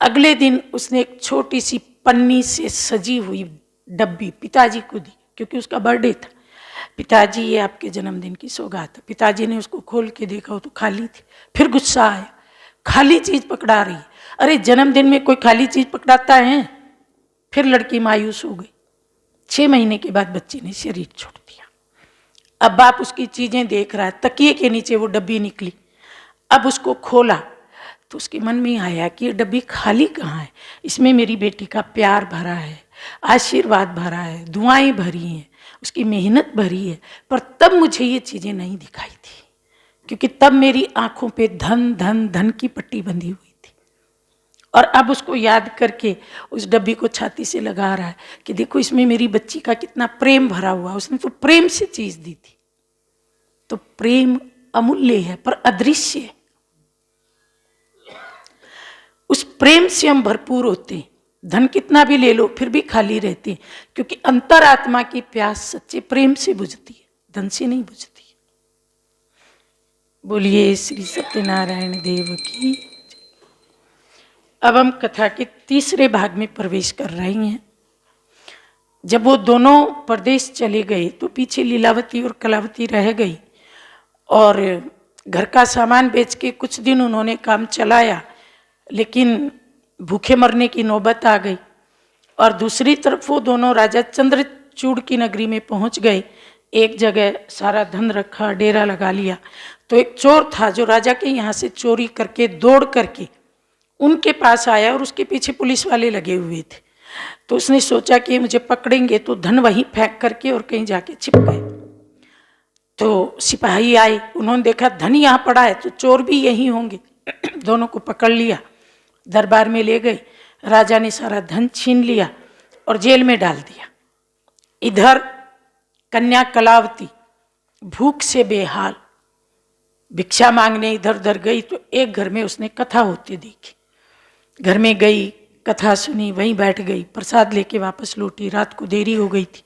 अगले दिन उसने एक छोटी सी पन्नी से सजी हुई डब्बी पिताजी को दी, क्योंकि उसका बर्थडे था। पिताजी ये आपके जन्मदिन की सौगात है। पिताजी ने उसको खोल के देखा, वो तो खाली थी। फिर गुस्सा आया, खाली चीज पकड़ा रही। अरे जन्मदिन में कोई खाली चीज पकड़ाता है? फिर लड़की मायूस हो गई। 6 महीने के बाद बच्चे ने शरीर छोड़ दिया। अब बाप उसकी चीजें देख रहा है, तकिए के नीचे वो डब्बी निकली। अब उसको खोला तो उसके मन में आया कि ये डब्बी खाली कहाँ है, इसमें मेरी बेटी का प्यार भरा है, आशीर्वाद भरा है, दुआएं भरी हैं, उसकी मेहनत भरी है। पर तब मुझे ये चीजें नहीं दिखाई थी, क्योंकि तब मेरी आंखों पे धन धन धन की पट्टी बंधी हुई थी। और अब उसको याद करके उस डब्बी को छाती से लगा रहा है कि देखो इसमें मेरी बच्ची का कितना प्रेम भरा हुआ, उसने तो प्रेम से चीज दी थी। तो प्रेम अमूल्य है पर अदृश्य है। उस प्रेम से हम भरपूर होते हैं। धन कितना भी ले लो फिर भी खाली रहते हैं, क्योंकि अंतरात्मा की प्यास सच्चे प्रेम से बुझती है, धन से नहीं बुझती। बोलिए श्री सत्यनारायण देव की। अब हम कथा के तीसरे भाग में प्रवेश कर रहे हैं। जब वो दोनों प्रदेश चले गए तो पीछे लीलावती और कलावती रह गई, और घर का सामान बेच के कुछ दिन उन्होंने काम चलाया, लेकिन भूखे मरने की नौबत आ गई। और दूसरी तरफ वो दोनों राजा चंद्रचूड़ की नगरी में पहुंच गए। एक जगह सारा धन रखा, डेरा लगा लिया। तो एक चोर था जो राजा के यहाँ से चोरी करके दौड़ करके उनके पास आया, और उसके पीछे पुलिस वाले लगे हुए थे। तो उसने सोचा कि मुझे पकड़ेंगे, तो धन वहीं फेंक करके और कहीं जाके छिप गए। तो सिपाही आए, उन्होंने देखा धन यहाँ पड़ा है तो चोर भी यहीं होंगे। दोनों को पकड़ लिया, दरबार में ले गए। राजा ने सारा धन छीन लिया और जेल में डाल दिया। इधर कन्या कलावती भूख से बेहाल भिक्षा मांगने इधर उधर गई, तो एक घर में उसने कथा होती देखी। घर में गई, कथा सुनी, वहीं बैठ गई, प्रसाद लेके वापस लौटी। रात को देरी हो गई थी।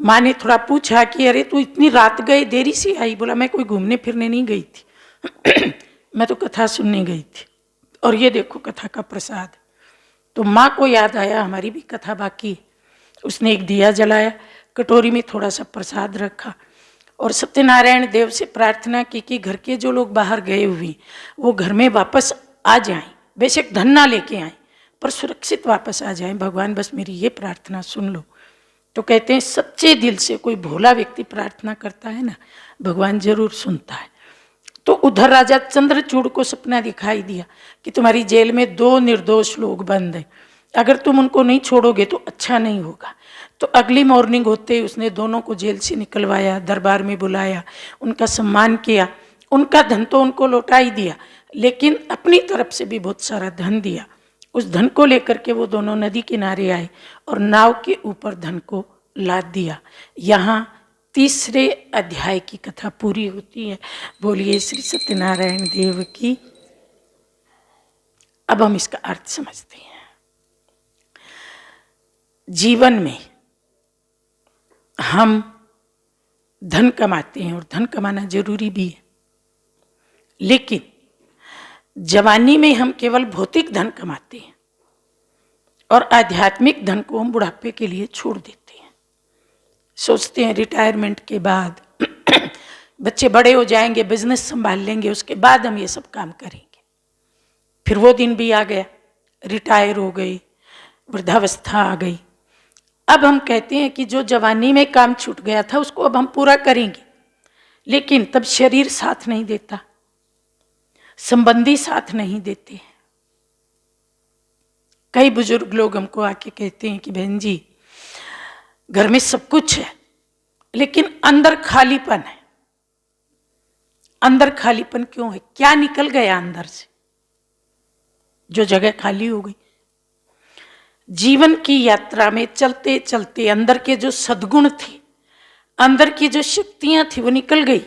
माँ ने थोड़ा पूछा कि अरे तू इतनी रात गए, देरी से आई? बोला मैं कोई घूमने फिरने नहीं गई थी मैं तो कथा सुनने गई थी, और ये देखो कथा का प्रसाद। तो माँ को याद आया हमारी भी कथा बाकी है। उसने एक दिया जलाया, कटोरी में थोड़ा सा प्रसाद रखा, और सत्यनारायण देव से प्रार्थना की कि घर के जो लोग बाहर गए हुए वो घर में वापस आ जाएं, बेशक धन ना लेके आए पर सुरक्षित वापस आ जाएं। भगवान बस मेरी ये प्रार्थना सुन लो। तो कहते हैं सच्चे दिल से कोई भोला व्यक्ति प्रार्थना करता है ना, भगवान जरूर सुनता है। तो उधर राजा चंद्रचूड़ को सपना दिखाई दिया कि तुम्हारी जेल में 2 निर्दोष लोग बंद हैं, अगर तुम उनको नहीं छोड़ोगे तो अच्छा नहीं होगा। तो अगली मॉर्निंग होते ही उसने दोनों को जेल से निकलवाया, दरबार में बुलाया, उनका सम्मान किया। उनका धन तो उनको लौटा ही दिया, लेकिन अपनी तरफ से भी बहुत सारा धन दिया। उस धन को लेकर के वो दोनों नदी किनारे आए और नाव के ऊपर धन को लाद दिया। यहाँ तीसरे अध्याय की कथा पूरी होती है। बोलिए श्री सत्यनारायण देव की। अब हम इसका अर्थ समझते हैं। जीवन में हम धन कमाते हैं, और धन कमाना जरूरी भी है, लेकिन जवानी में हम केवल भौतिक धन कमाते हैं और आध्यात्मिक धन को हम बुढ़ापे के लिए छोड़ देते हैं। सोचते हैं रिटायरमेंट के बाद बच्चे बड़े हो जाएंगे, बिजनेस संभाल लेंगे, उसके बाद हम ये सब काम करेंगे। फिर वो दिन भी आ गया, रिटायर हो गए, वृद्धावस्था आ गई। अब हम कहते हैं कि जो जवानी में काम छूट गया था उसको अब हम पूरा करेंगे, लेकिन तब शरीर साथ नहीं देता, संबंधी साथ नहीं देते। कई बुजुर्ग लोग हमको आके कहते हैं कि बहन जी घर में सब कुछ है लेकिन अंदर खालीपन है। अंदर खालीपन क्यों है? क्या निकल गया अंदर से जो जगह खाली हो गई? जीवन की यात्रा में चलते चलते अंदर के जो सद्गुण थे, अंदर की जो शक्तियां थी वो निकल गई।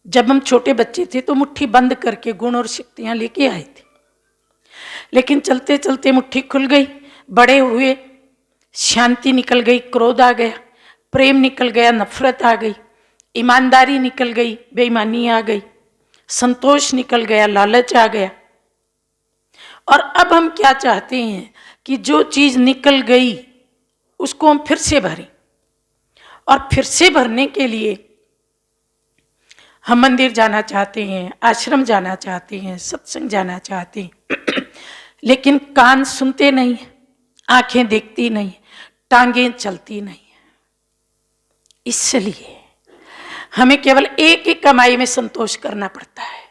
जब हम छोटे बच्चे थे तो मुट्ठी बंद करके गुण और शक्तियां लेके आए थे, लेकिन चलते चलते मुट्ठी खुल गई। बड़े हुए शांति निकल गई, क्रोध आ गया, प्रेम निकल गया, नफरत आ गई, ईमानदारी निकल गई, बेईमानी आ गई, संतोष निकल गया, लालच आ गया। और अब हम क्या चाहते हैं कि जो चीज निकल गई उसको हम फिर से भरें, और फिर से भरने के लिए हम मंदिर जाना चाहते हैं, आश्रम जाना चाहते हैं, सत्संग जाना चाहते हैं, लेकिन कान सुनते नहीं, आंखें देखती नहीं, टांगें चलती नहीं। इसलिए हमें केवल एक ही कमाई में संतोष करना पड़ता है।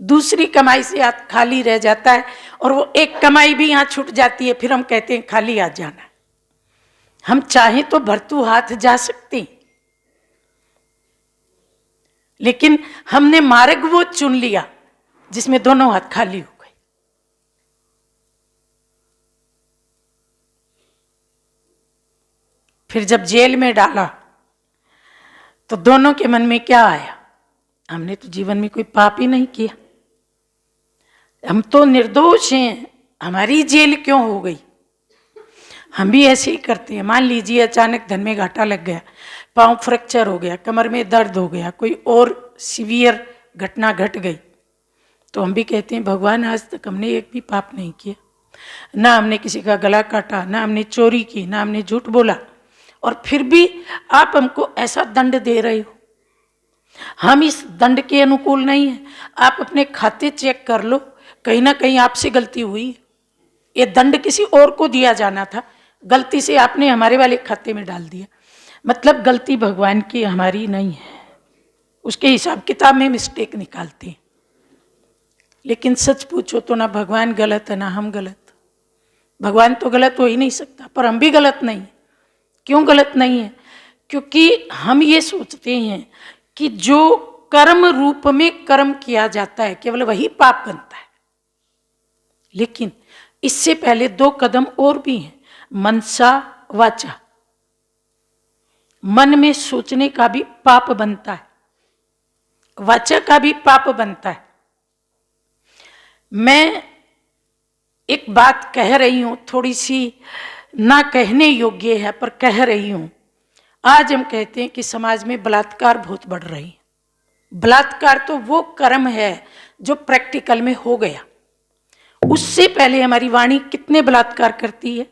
दूसरी कमाई से हाथ खाली रह जाता है, और वो एक कमाई भी यहाँ छूट जाती है, फिर हम कहते हैं खाली आ जाना। हम चाहें तो भरतू हाथ जा सकते हैं, लेकिन हमने मार्ग वो चुन लिया जिसमें दोनों हाथ खाली हो गए। फिर जब जेल में डाला तो दोनों के मन में क्या आया? हमने तो जीवन में कोई पाप ही नहीं किया, हम तो निर्दोष हैं, हमारी जेल क्यों हो गई? हम भी ऐसे ही करते हैं। मान लीजिए अचानक धन में घाटा लग गया, पांव फ्रैक्चर हो गया, कमर में दर्द हो गया, कोई और सीवियर घटना घट गई, तो हम भी कहते हैं भगवान आज तक हमने एक भी पाप नहीं किया, ना हमने किसी का गला काटा, ना हमने चोरी की, ना हमने झूठ बोला, और फिर भी आप हमको ऐसा दंड दे रहे हो। हम इस दंड के अनुकूल नहीं है। आप अपने खाते चेक कर लो, कहीं ना कहीं आपसे गलती हुई। ये दंड किसी और को दिया जाना था, गलती से आपने हमारे वाले खाते में डाल दिया। मतलब गलती भगवान की, हमारी नहीं है। उसके हिसाब किताब में मिस्टेक निकालते हैं, लेकिन सच पूछो तो ना भगवान गलत है ना हम गलत। भगवान तो गलत हो ही नहीं सकता, पर हम भी गलत नहीं। क्यों गलत नहीं है? क्योंकि हम ये सोचते हैं कि जो कर्म रूप में कर्म किया जाता है केवल वही पाप बनता है। लेकिन इससे पहले 2 कदम और भी हैं, मनसा वाचा। मन में सोचने का भी पाप बनता है, वाचा का भी पाप बनता है। मैं एक बात कह रही हूं, थोड़ी सी ना कहने योग्य है पर कह रही हूं। आज हम कहते हैं कि समाज में बलात्कार बहुत बढ़ रही है। बलात्कार तो वो कर्म है जो प्रैक्टिकल में हो गया। उससे पहले हमारी वाणी कितने बलात्कार करती है,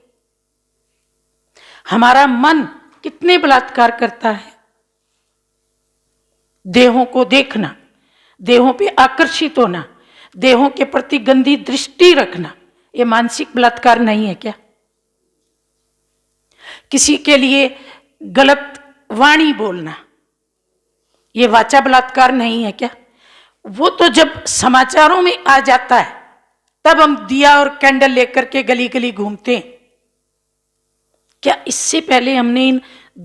हमारा मन कितने बलात्कार करता है। देहों को देखना, देहों पे आकर्षित होना, देहों के प्रति गंदी दृष्टि रखना, ये मानसिक बलात्कार नहीं है क्या? किसी के लिए गलत वाणी बोलना, ये वाचा बलात्कार नहीं है क्या? वो तो जब समाचारों में आ जाता है तब हम दिया और कैंडल लेकर के गली गली घूमते हैं। क्या इससे पहले हमने इन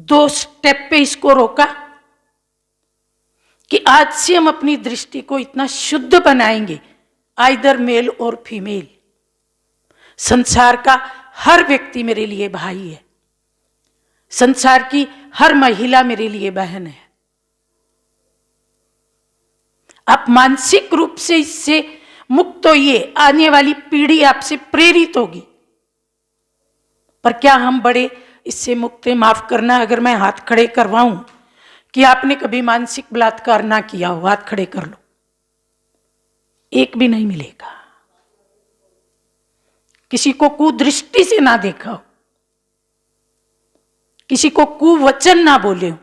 2 स्टेप पे इसको रोका कि आज से हम अपनी दृष्टि को इतना शुद्ध बनाएंगे, आइदर मेल और फीमेल। संसार का हर व्यक्ति मेरे लिए भाई है, संसार की हर महिला मेरे लिए बहन है। आप मानसिक रूप से इससे मुक्त होइए, आने वाली पीढ़ी आपसे प्रेरित होगी। पर क्या हम बड़े इससे मुक्त हैं? माफ करना अगर मैं हाथ खड़े करवाऊं कि आपने कभी मानसिक बलात्कार ना किया हो, हाथ खड़े कर लो, एक भी नहीं मिलेगा। किसी को कुदृष्टि से ना देखा हो, किसी को कुवचन ना बोले हो।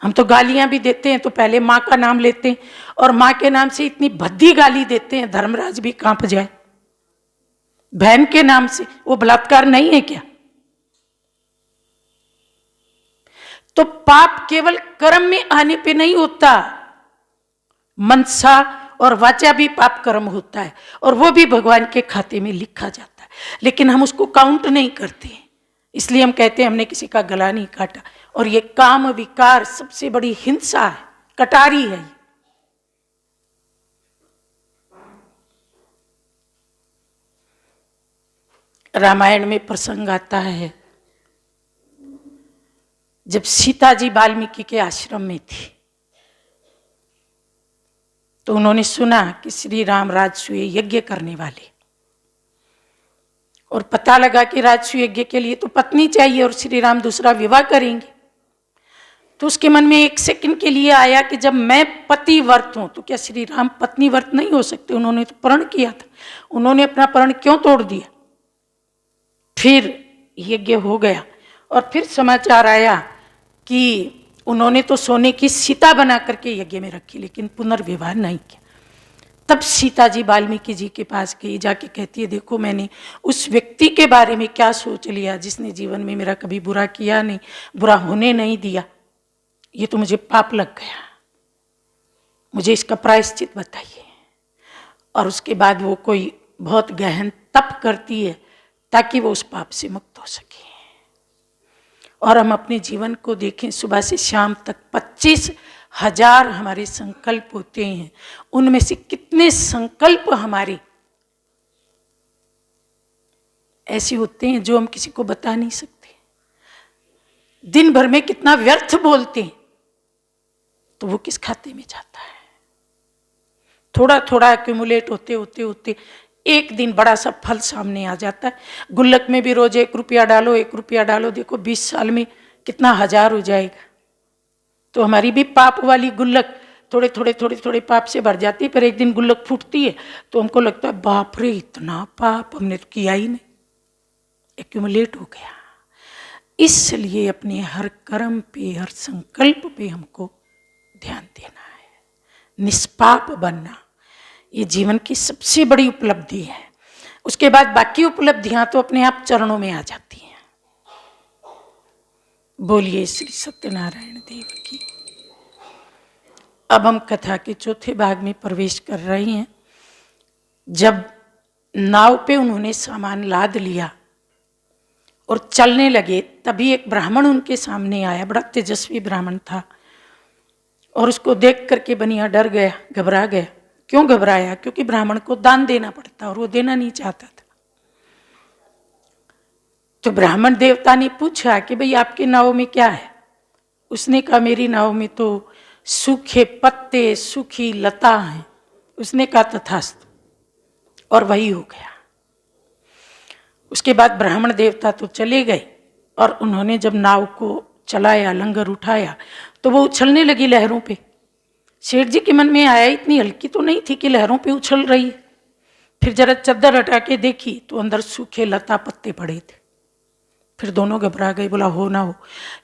हम तो गालियां भी देते हैं तो पहले मां का नाम लेते हैं, और मां के नाम से इतनी भद्दी गाली देते हैं धर्मराज भी कांप जाए। बहन के नाम से वो बलात्कार नहीं है क्या? तो पाप केवल कर्म में आने पे नहीं होता, मनसा और वाचा भी पाप कर्म होता है, और वो भी भगवान के खाते में लिखा जाता है, लेकिन हम उसको काउंट नहीं करते। इसलिए हम कहते हैं हमने किसी का गला नहीं काटा। और ये काम विकार सबसे बड़ी हिंसा है, कटारी है। रामायण में प्रसंग आता है जब सीता जी वाल्मीकि के आश्रम में थी, तो उन्होंने सुना कि श्री राम राजसूय यज्ञ करने वाले, और पता लगा कि राजसूय यज्ञ के लिए तो पत्नी चाहिए और श्री राम दूसरा विवाह करेंगे। तो उसके मन में 1 सेकंड के लिए आया कि जब मैं पतिव्रत हूं तो क्या श्री राम पत्नीव्रत नहीं हो सकते? उन्होंने तो प्रण किया था, उन्होंने अपना प्रण क्यों तोड़ दिया? फिर यज्ञ हो गया और फिर समाचार आया कि उन्होंने तो सोने की सीता बना करके यज्ञ में रखी, लेकिन पुनर्विवाह नहीं किया। तब सीता जी वाल्मीकि जी के पास गई, जाके कहती है देखो मैंने उस व्यक्ति के बारे में क्या सोच लिया जिसने जीवन में मेरा कभी बुरा किया नहीं, बुरा होने नहीं दिया, ये तो मुझे पाप लग गया, मुझे इसका प्रायश्चित बताइए। और उसके बाद वो कोई बहुत गहन तप करती है ताकि वो उस पाप से मुक्त हो सके। और हम अपने जीवन को देखें, सुबह से शाम तक 25,000 हमारे संकल्प होते हैं, उनमें से कितने संकल्प हमारे ऐसे होते हैं जो हम किसी को बता नहीं सकते। दिन भर में कितना व्यर्थ बोलते हैं तो वो किस खाते में जाता है। थोड़ा थोड़ा एक्यूमुलेट होते होते होते एक दिन बड़ा सा फल सामने आ जाता है। गुल्लक में भी रोज 1 रुपया डालो, 1 रुपया डालो, देखो 20 साल में कितना 1000 हो जाएगा। तो हमारी भी पाप वाली गुल्लक थोड़े थोड़े थोड़े थोड़े पाप से भर जाती है, पर एक दिन गुल्लक फूटती है तो हमको लगता है बाप रे इतना पाप हमने तो किया ही नहीं, एक्यूमुलेट हो गया। इसलिए अपने हर कर्म पे, हर संकल्प पे हमको ध्यान देना है, निष्पाप बनना, ये जीवन की सबसे बड़ी उपलब्धि है। उसके बाद बाकी उपलब्धियां तो अपने आप चरणों में आ जाती हैं। बोलिए श्री सत्यनारायण देव की। अब हम कथा के चौथे भाग में प्रवेश कर रहे हैं। जब नाव पे उन्होंने सामान लाद लिया और चलने लगे, तभी एक ब्राह्मण उनके सामने आया, बड़ा तेजस्वी ब्राह्मण था, और उसको देख करके बनिया डर गया, घबरा गया। क्यों घबराया? क्योंकि ब्राह्मण को दान देना पड़ता और वो देना नहीं चाहता था। तो ब्राह्मण देवता ने पूछा कि भाई आपके नाव में क्या है? उसने कहा मेरी नाव में तो सूखे पत्ते, सूखी लता है। उसने कहा तथास्तु, और वही हो गया। उसके बाद ब्राह्मण देवता तो चले गए और उन्होंने जब नाव को चलाया, लंगर उठाया, तो वो उछलने लगी लहरों पे। सेठ जी के मन में आया इतनी हल्की तो नहीं थी कि लहरों पे उछल रही है। फिर जरा चद्दर हटा के देखी तो अंदर सूखे लता पत्ते पड़े थे। फिर दोनों घबरा गए, बोला हो ना हो,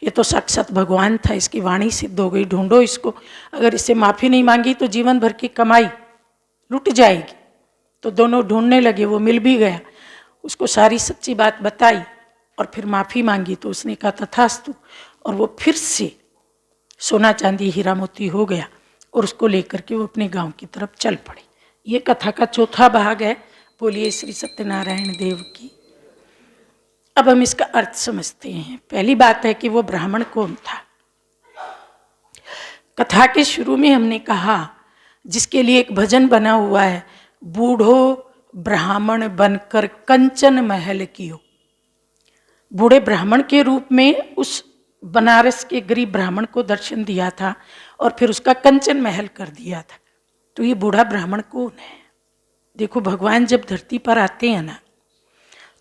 ये तो साक्षात भगवान था, इसकी वाणी सिद्ध हो गई, ढूंढो इसको, अगर इससे माफी नहीं मांगी तो जीवन भर की कमाई लुट जाएगी। तो दोनों ढूंढने लगे, वो मिल भी गया, उसको सारी सच्ची बात बताई और फिर माफी मांगी तो उसने कहा तथास्तु, और वो फिर से सोना चांदी हीरा मोती हो गया और उसको लेकर के वो अपने गांव की तरफ चल पड़े। ये कथा का चौथा भाग है। बोलिए श्री सत्यनारायण देव की। अब हम इसका अर्थ समझते हैं। पहली बात है कि वो ब्राह्मण कौन था। कथा के शुरू में हमने कहा, जिसके लिए एक भजन बना हुआ है, बूढ़ो ब्राह्मण बनकर कंचन महल कियो। बूढ़े ब्राह्मण के रूप में उस बनारस के गरीब ब्राह्मण को दर्शन दिया था और फिर उसका कंचन महल कर दिया था। तो ये बूढ़ा ब्राह्मण कौन है? देखो, भगवान जब धरती पर आते हैं ना,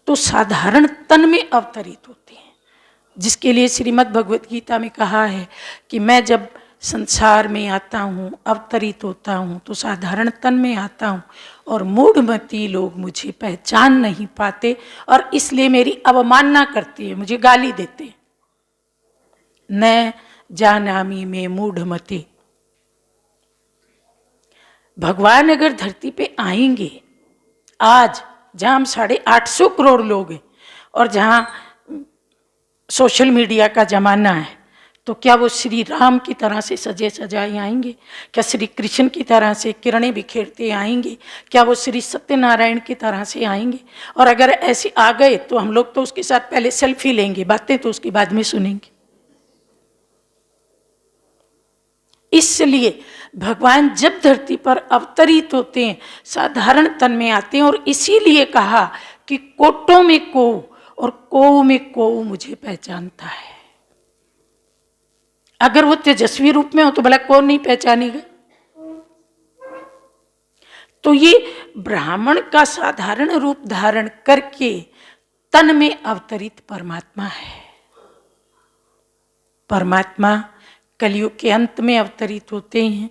तो साधारण तन में अवतरित होते हैं, जिसके लिए श्रीमद् भगवत गीता में कहा है कि मैं जब संसार में आता हूँ, अवतरित होता हूँ, तो साधारण तन में आता हूँ और मूढ़मती लोग मुझे पहचान नहीं पाते और इसलिए मेरी अवमानना करते हैं, मुझे गाली देते हैं। न जानामि में मूढ़मती। भगवान अगर धरती पे आएंगे आज, जहां हम 850 करोड़ लोग हैं और जहां सोशल मीडिया का जमाना है, तो क्या वो श्री राम की तरह से सजे सजाए आएंगे? क्या श्री कृष्ण की तरह से किरणें बिखेरते आएंगे? क्या वो श्री सत्यनारायण की तरह से आएंगे? और अगर ऐसे आ गए तो हम लोग तो उसके साथ पहले सेल्फी लेंगे, बातें तो उसके बाद में सुनेंगे। इसलिए भगवान जब धरती पर अवतरित होते हैं, साधारण तन में आते हैं, और इसीलिए कहा कि कोटों में को और को में को मुझे पहचानता है। अगर वो तेजस्वी रूप में हो तो भला कौन नहीं पहचानेगा? तो ये ब्राह्मण का साधारण रूप धारण करके तन में अवतरित परमात्मा है। परमात्मा कलयुग के अंत में अवतरित होते हैं,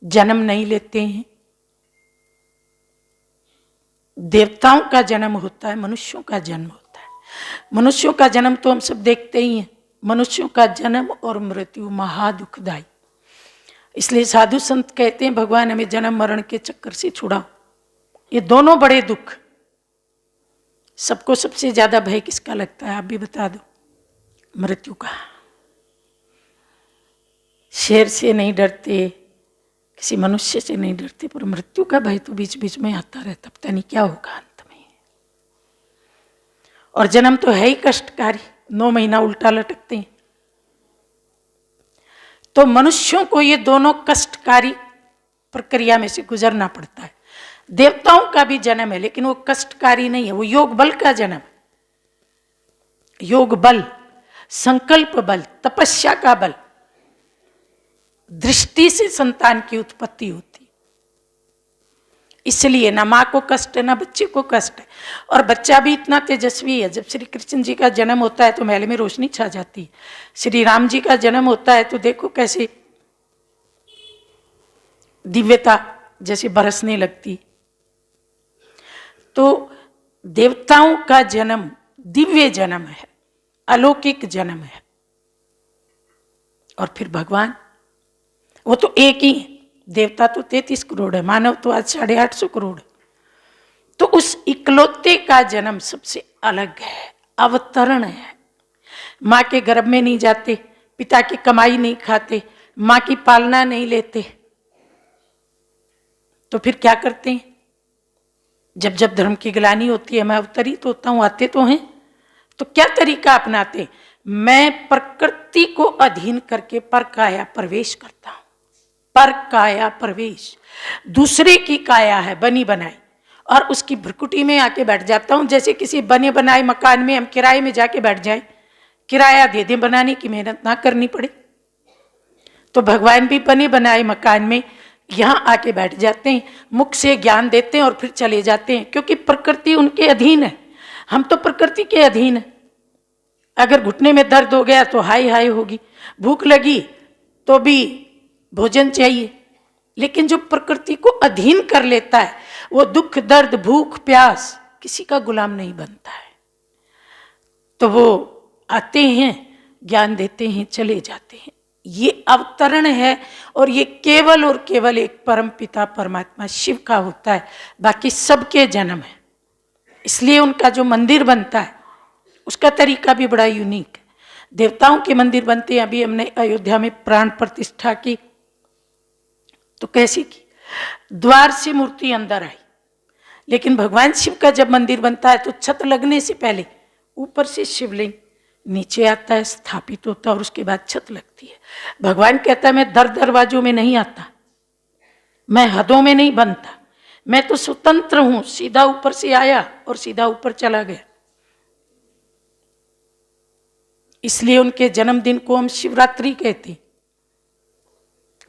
जन्म नहीं लेते हैं। देवताओं का जन्म होता है, मनुष्यों का जन्म होता है। मनुष्यों का जन्म तो हम सब देखते ही हैं, मनुष्यों का जन्म और मृत्यु महादुखदायी। इसलिए साधु संत कहते हैं भगवान हमें जन्म मरण के चक्कर से छुड़ाओ। ये दोनों बड़े दुख। सबको सबसे ज्यादा भय किसका लगता है, आप भी बता दो? मृत्यु का। शेर से नहीं डरते, किसी मनुष्य से नहीं डरते, पर मृत्यु का भय तो बीच बीच में आता रहता, पता नहीं क्या होगा अंत में। और जन्म तो है ही कष्टकारी, 9 महीना उल्टा लटकते हैं। तो मनुष्यों को ये दोनों कष्टकारी प्रक्रिया में से गुजरना पड़ता है। देवताओं का भी जन्म है, लेकिन वो कष्टकारी नहीं है, वो योग बल का जन्म है। योग बल, संकल्प बल, तपस्या का बल, दृष्टि से संतान की उत्पत्ति होती। इसलिए ना माँ को कष्ट है ना बच्चे को कष्ट है। और बच्चा भी इतना तेजस्वी है, जब श्री कृष्ण जी का जन्म होता है तो महल में रोशनी छा जाती है। श्री राम जी का जन्म होता है तो देखो कैसे दिव्यता जैसे बरसने लगती। तो देवताओं का जन्म दिव्य जन्म है, अलौकिक जन्म है। और फिर भगवान, वो तो एक ही है। देवता तो 33 करोड़ है, मानव तो आज 850 करोड़ है। तो उस इकलौते का जन्म सबसे अलग है, अवतरण है। माँ के गर्भ में नहीं जाते, पिता की कमाई नहीं खाते, माँ की पालना नहीं लेते, तो फिर क्या करते हैं? जब जब धर्म की ग्लानि होती है, मैं अवतरित होता हूं, आते तो हैं, तो क्या तरीका अपनाते? मैं प्रकृति को अधीन करके पर काया प्रवेश करता हूं। पर काया प्रवेश, दूसरे की काया है बनी बनाई, और उसकी भ्रुकुटी में आके बैठ जाता हूं। जैसे किसी बने बनाए मकान में हम किराए में जाके बैठ जाए, किराया दे दें, बनाने की मेहनत ना करनी पड़े। तो भगवान भी बने बनाए मकान में यहाँ आके बैठ जाते हैं, मुख से ज्ञान देते हैं और फिर चले जाते हैं, क्योंकि प्रकृति उनके अधीन है। हम तो प्रकृति के अधीन है। अगर घुटने में दर्द हो गया तो हाय हाय होगी, भूख लगी तो भी भोजन चाहिए। लेकिन जो प्रकृति को अधीन कर लेता है, वो दुख दर्द भूख प्यास किसी का गुलाम नहीं बनता है। तो वो आते हैं, ज्ञान देते हैं, चले जाते हैं। ये अवतरण है, और ये केवल और केवल एक परम पिता परमात्मा शिव का होता है, बाकी सबके जन्म है। इसलिए उनका जो मंदिर बनता है उसका तरीका भी बड़ा यूनिक है। देवताओं के मंदिर बनते हैं। अभी हमने अयोध्या में प्राण प्रतिष्ठा की, तो कैसी की? द्वार से मूर्ति अंदर आई, लेकिन भगवान शिव का जब मंदिर बनता है तो छत लगने से पहले ऊपर से शिवलिंग नीचे आता है, स्थापित होता है, और उसके बाद छत लगती है। भगवान कहता है मैं दरवाजों में नहीं आता, मैं हदों में नहीं बनता, मैं तो स्वतंत्र हूं, सीधा ऊपर से आया और सीधा ऊपर चला गया। इसलिए उनके जन्मदिन को हम शिवरात्रि कहते।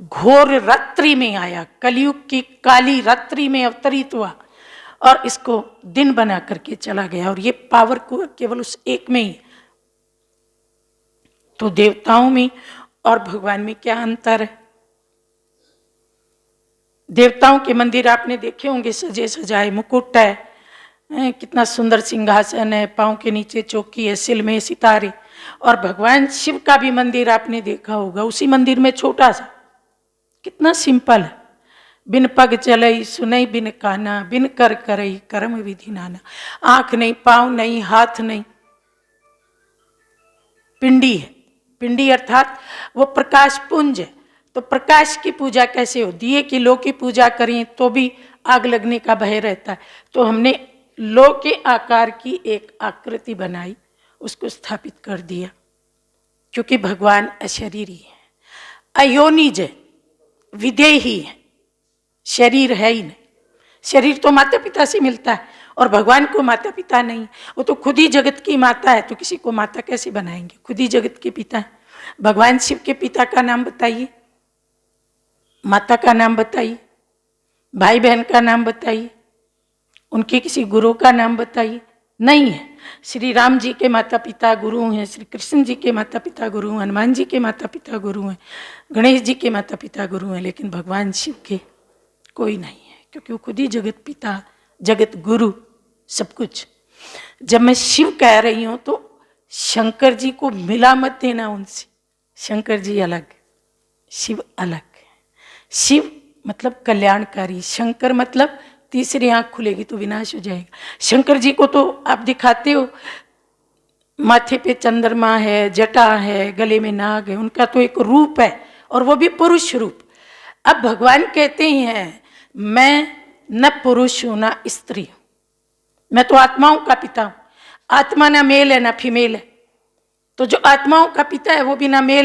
घोर रात्रि में आया, कलयुग की काली रात्रि में अवतरित हुआ और इसको दिन बना करके चला गया। और ये पावर को केवल उस एक में ही। तो देवताओं में और भगवान में क्या अंतर है? देवताओं के मंदिर आपने देखे होंगे, सजे सजाए, मुकुट है, कितना सुंदर सिंहासन है, पांव के नीचे चौकी है, सिल में सितारे। और भगवान शिव का भी मंदिर आपने देखा होगा, उसी मंदिर में छोटा सा, कितना सिंपल है। बिन पग चलई सुनई बिन काना, बिन कर करई कर्म विधि नाना। आंख नहीं, पांव नहीं, हाथ नहीं, पिंडी है। पिंडी अर्थात वो प्रकाश पुंज है। तो प्रकाश की पूजा कैसे हो? दिए की लो की पूजा करें तो भी आग लगने का भय रहता है। तो हमने लो के आकार की एक आकृति बनाई, उसको स्थापित कर दिया, क्योंकि भगवान अशरीरी है, अयोनिज है, विदेही है, शरीर है ही नहीं। शरीर तो माता पिता से मिलता है, और भगवान को माता पिता नहीं, वो तो खुद ही जगत की माता है, तो किसी को माता कैसे बनाएंगे? खुद ही जगत के पिता है। भगवान शिव के पिता का नाम बताइए, माता का नाम बताइए, भाई बहन का नाम बताइए, उनके किसी गुरु का नाम बताइए। नहीं है। श्री राम जी के माता पिता गुरु हैं, श्री कृष्ण जी के माता पिता गुरु हैं, हनुमान जी के माता पिता गुरु हैं, गणेश जी के माता पिता गुरु हैं, लेकिन भगवान शिव के कोई नहीं है, क्योंकि वो खुद ही जगत पिता, जगत गुरु, सब कुछ। जब मैं शिव कह रही हूँ तो शंकर जी को मिला मत देना उनसे। शंकर जी अलग, शिव अलग। शिव मतलब कल्याणकारी, शंकर मतलब तीसरी आंख खुलेगी तो विनाश हो जाएगा। शंकर जी को तो आप दिखाते हो, माथे पे चंद्रमा है, जटा है, गले में नाग है, उनका तो एक रूप है, और वो भी पुरुष रूप। अब भगवान कहते हैं मैं न पुरुष हूं न स्त्री हूं, मैं तो आत्माओं का पिता हूं। आत्मा ना मेल है ना फीमेल है, तो जो आत्माओं का पिता है वो भी ना मेल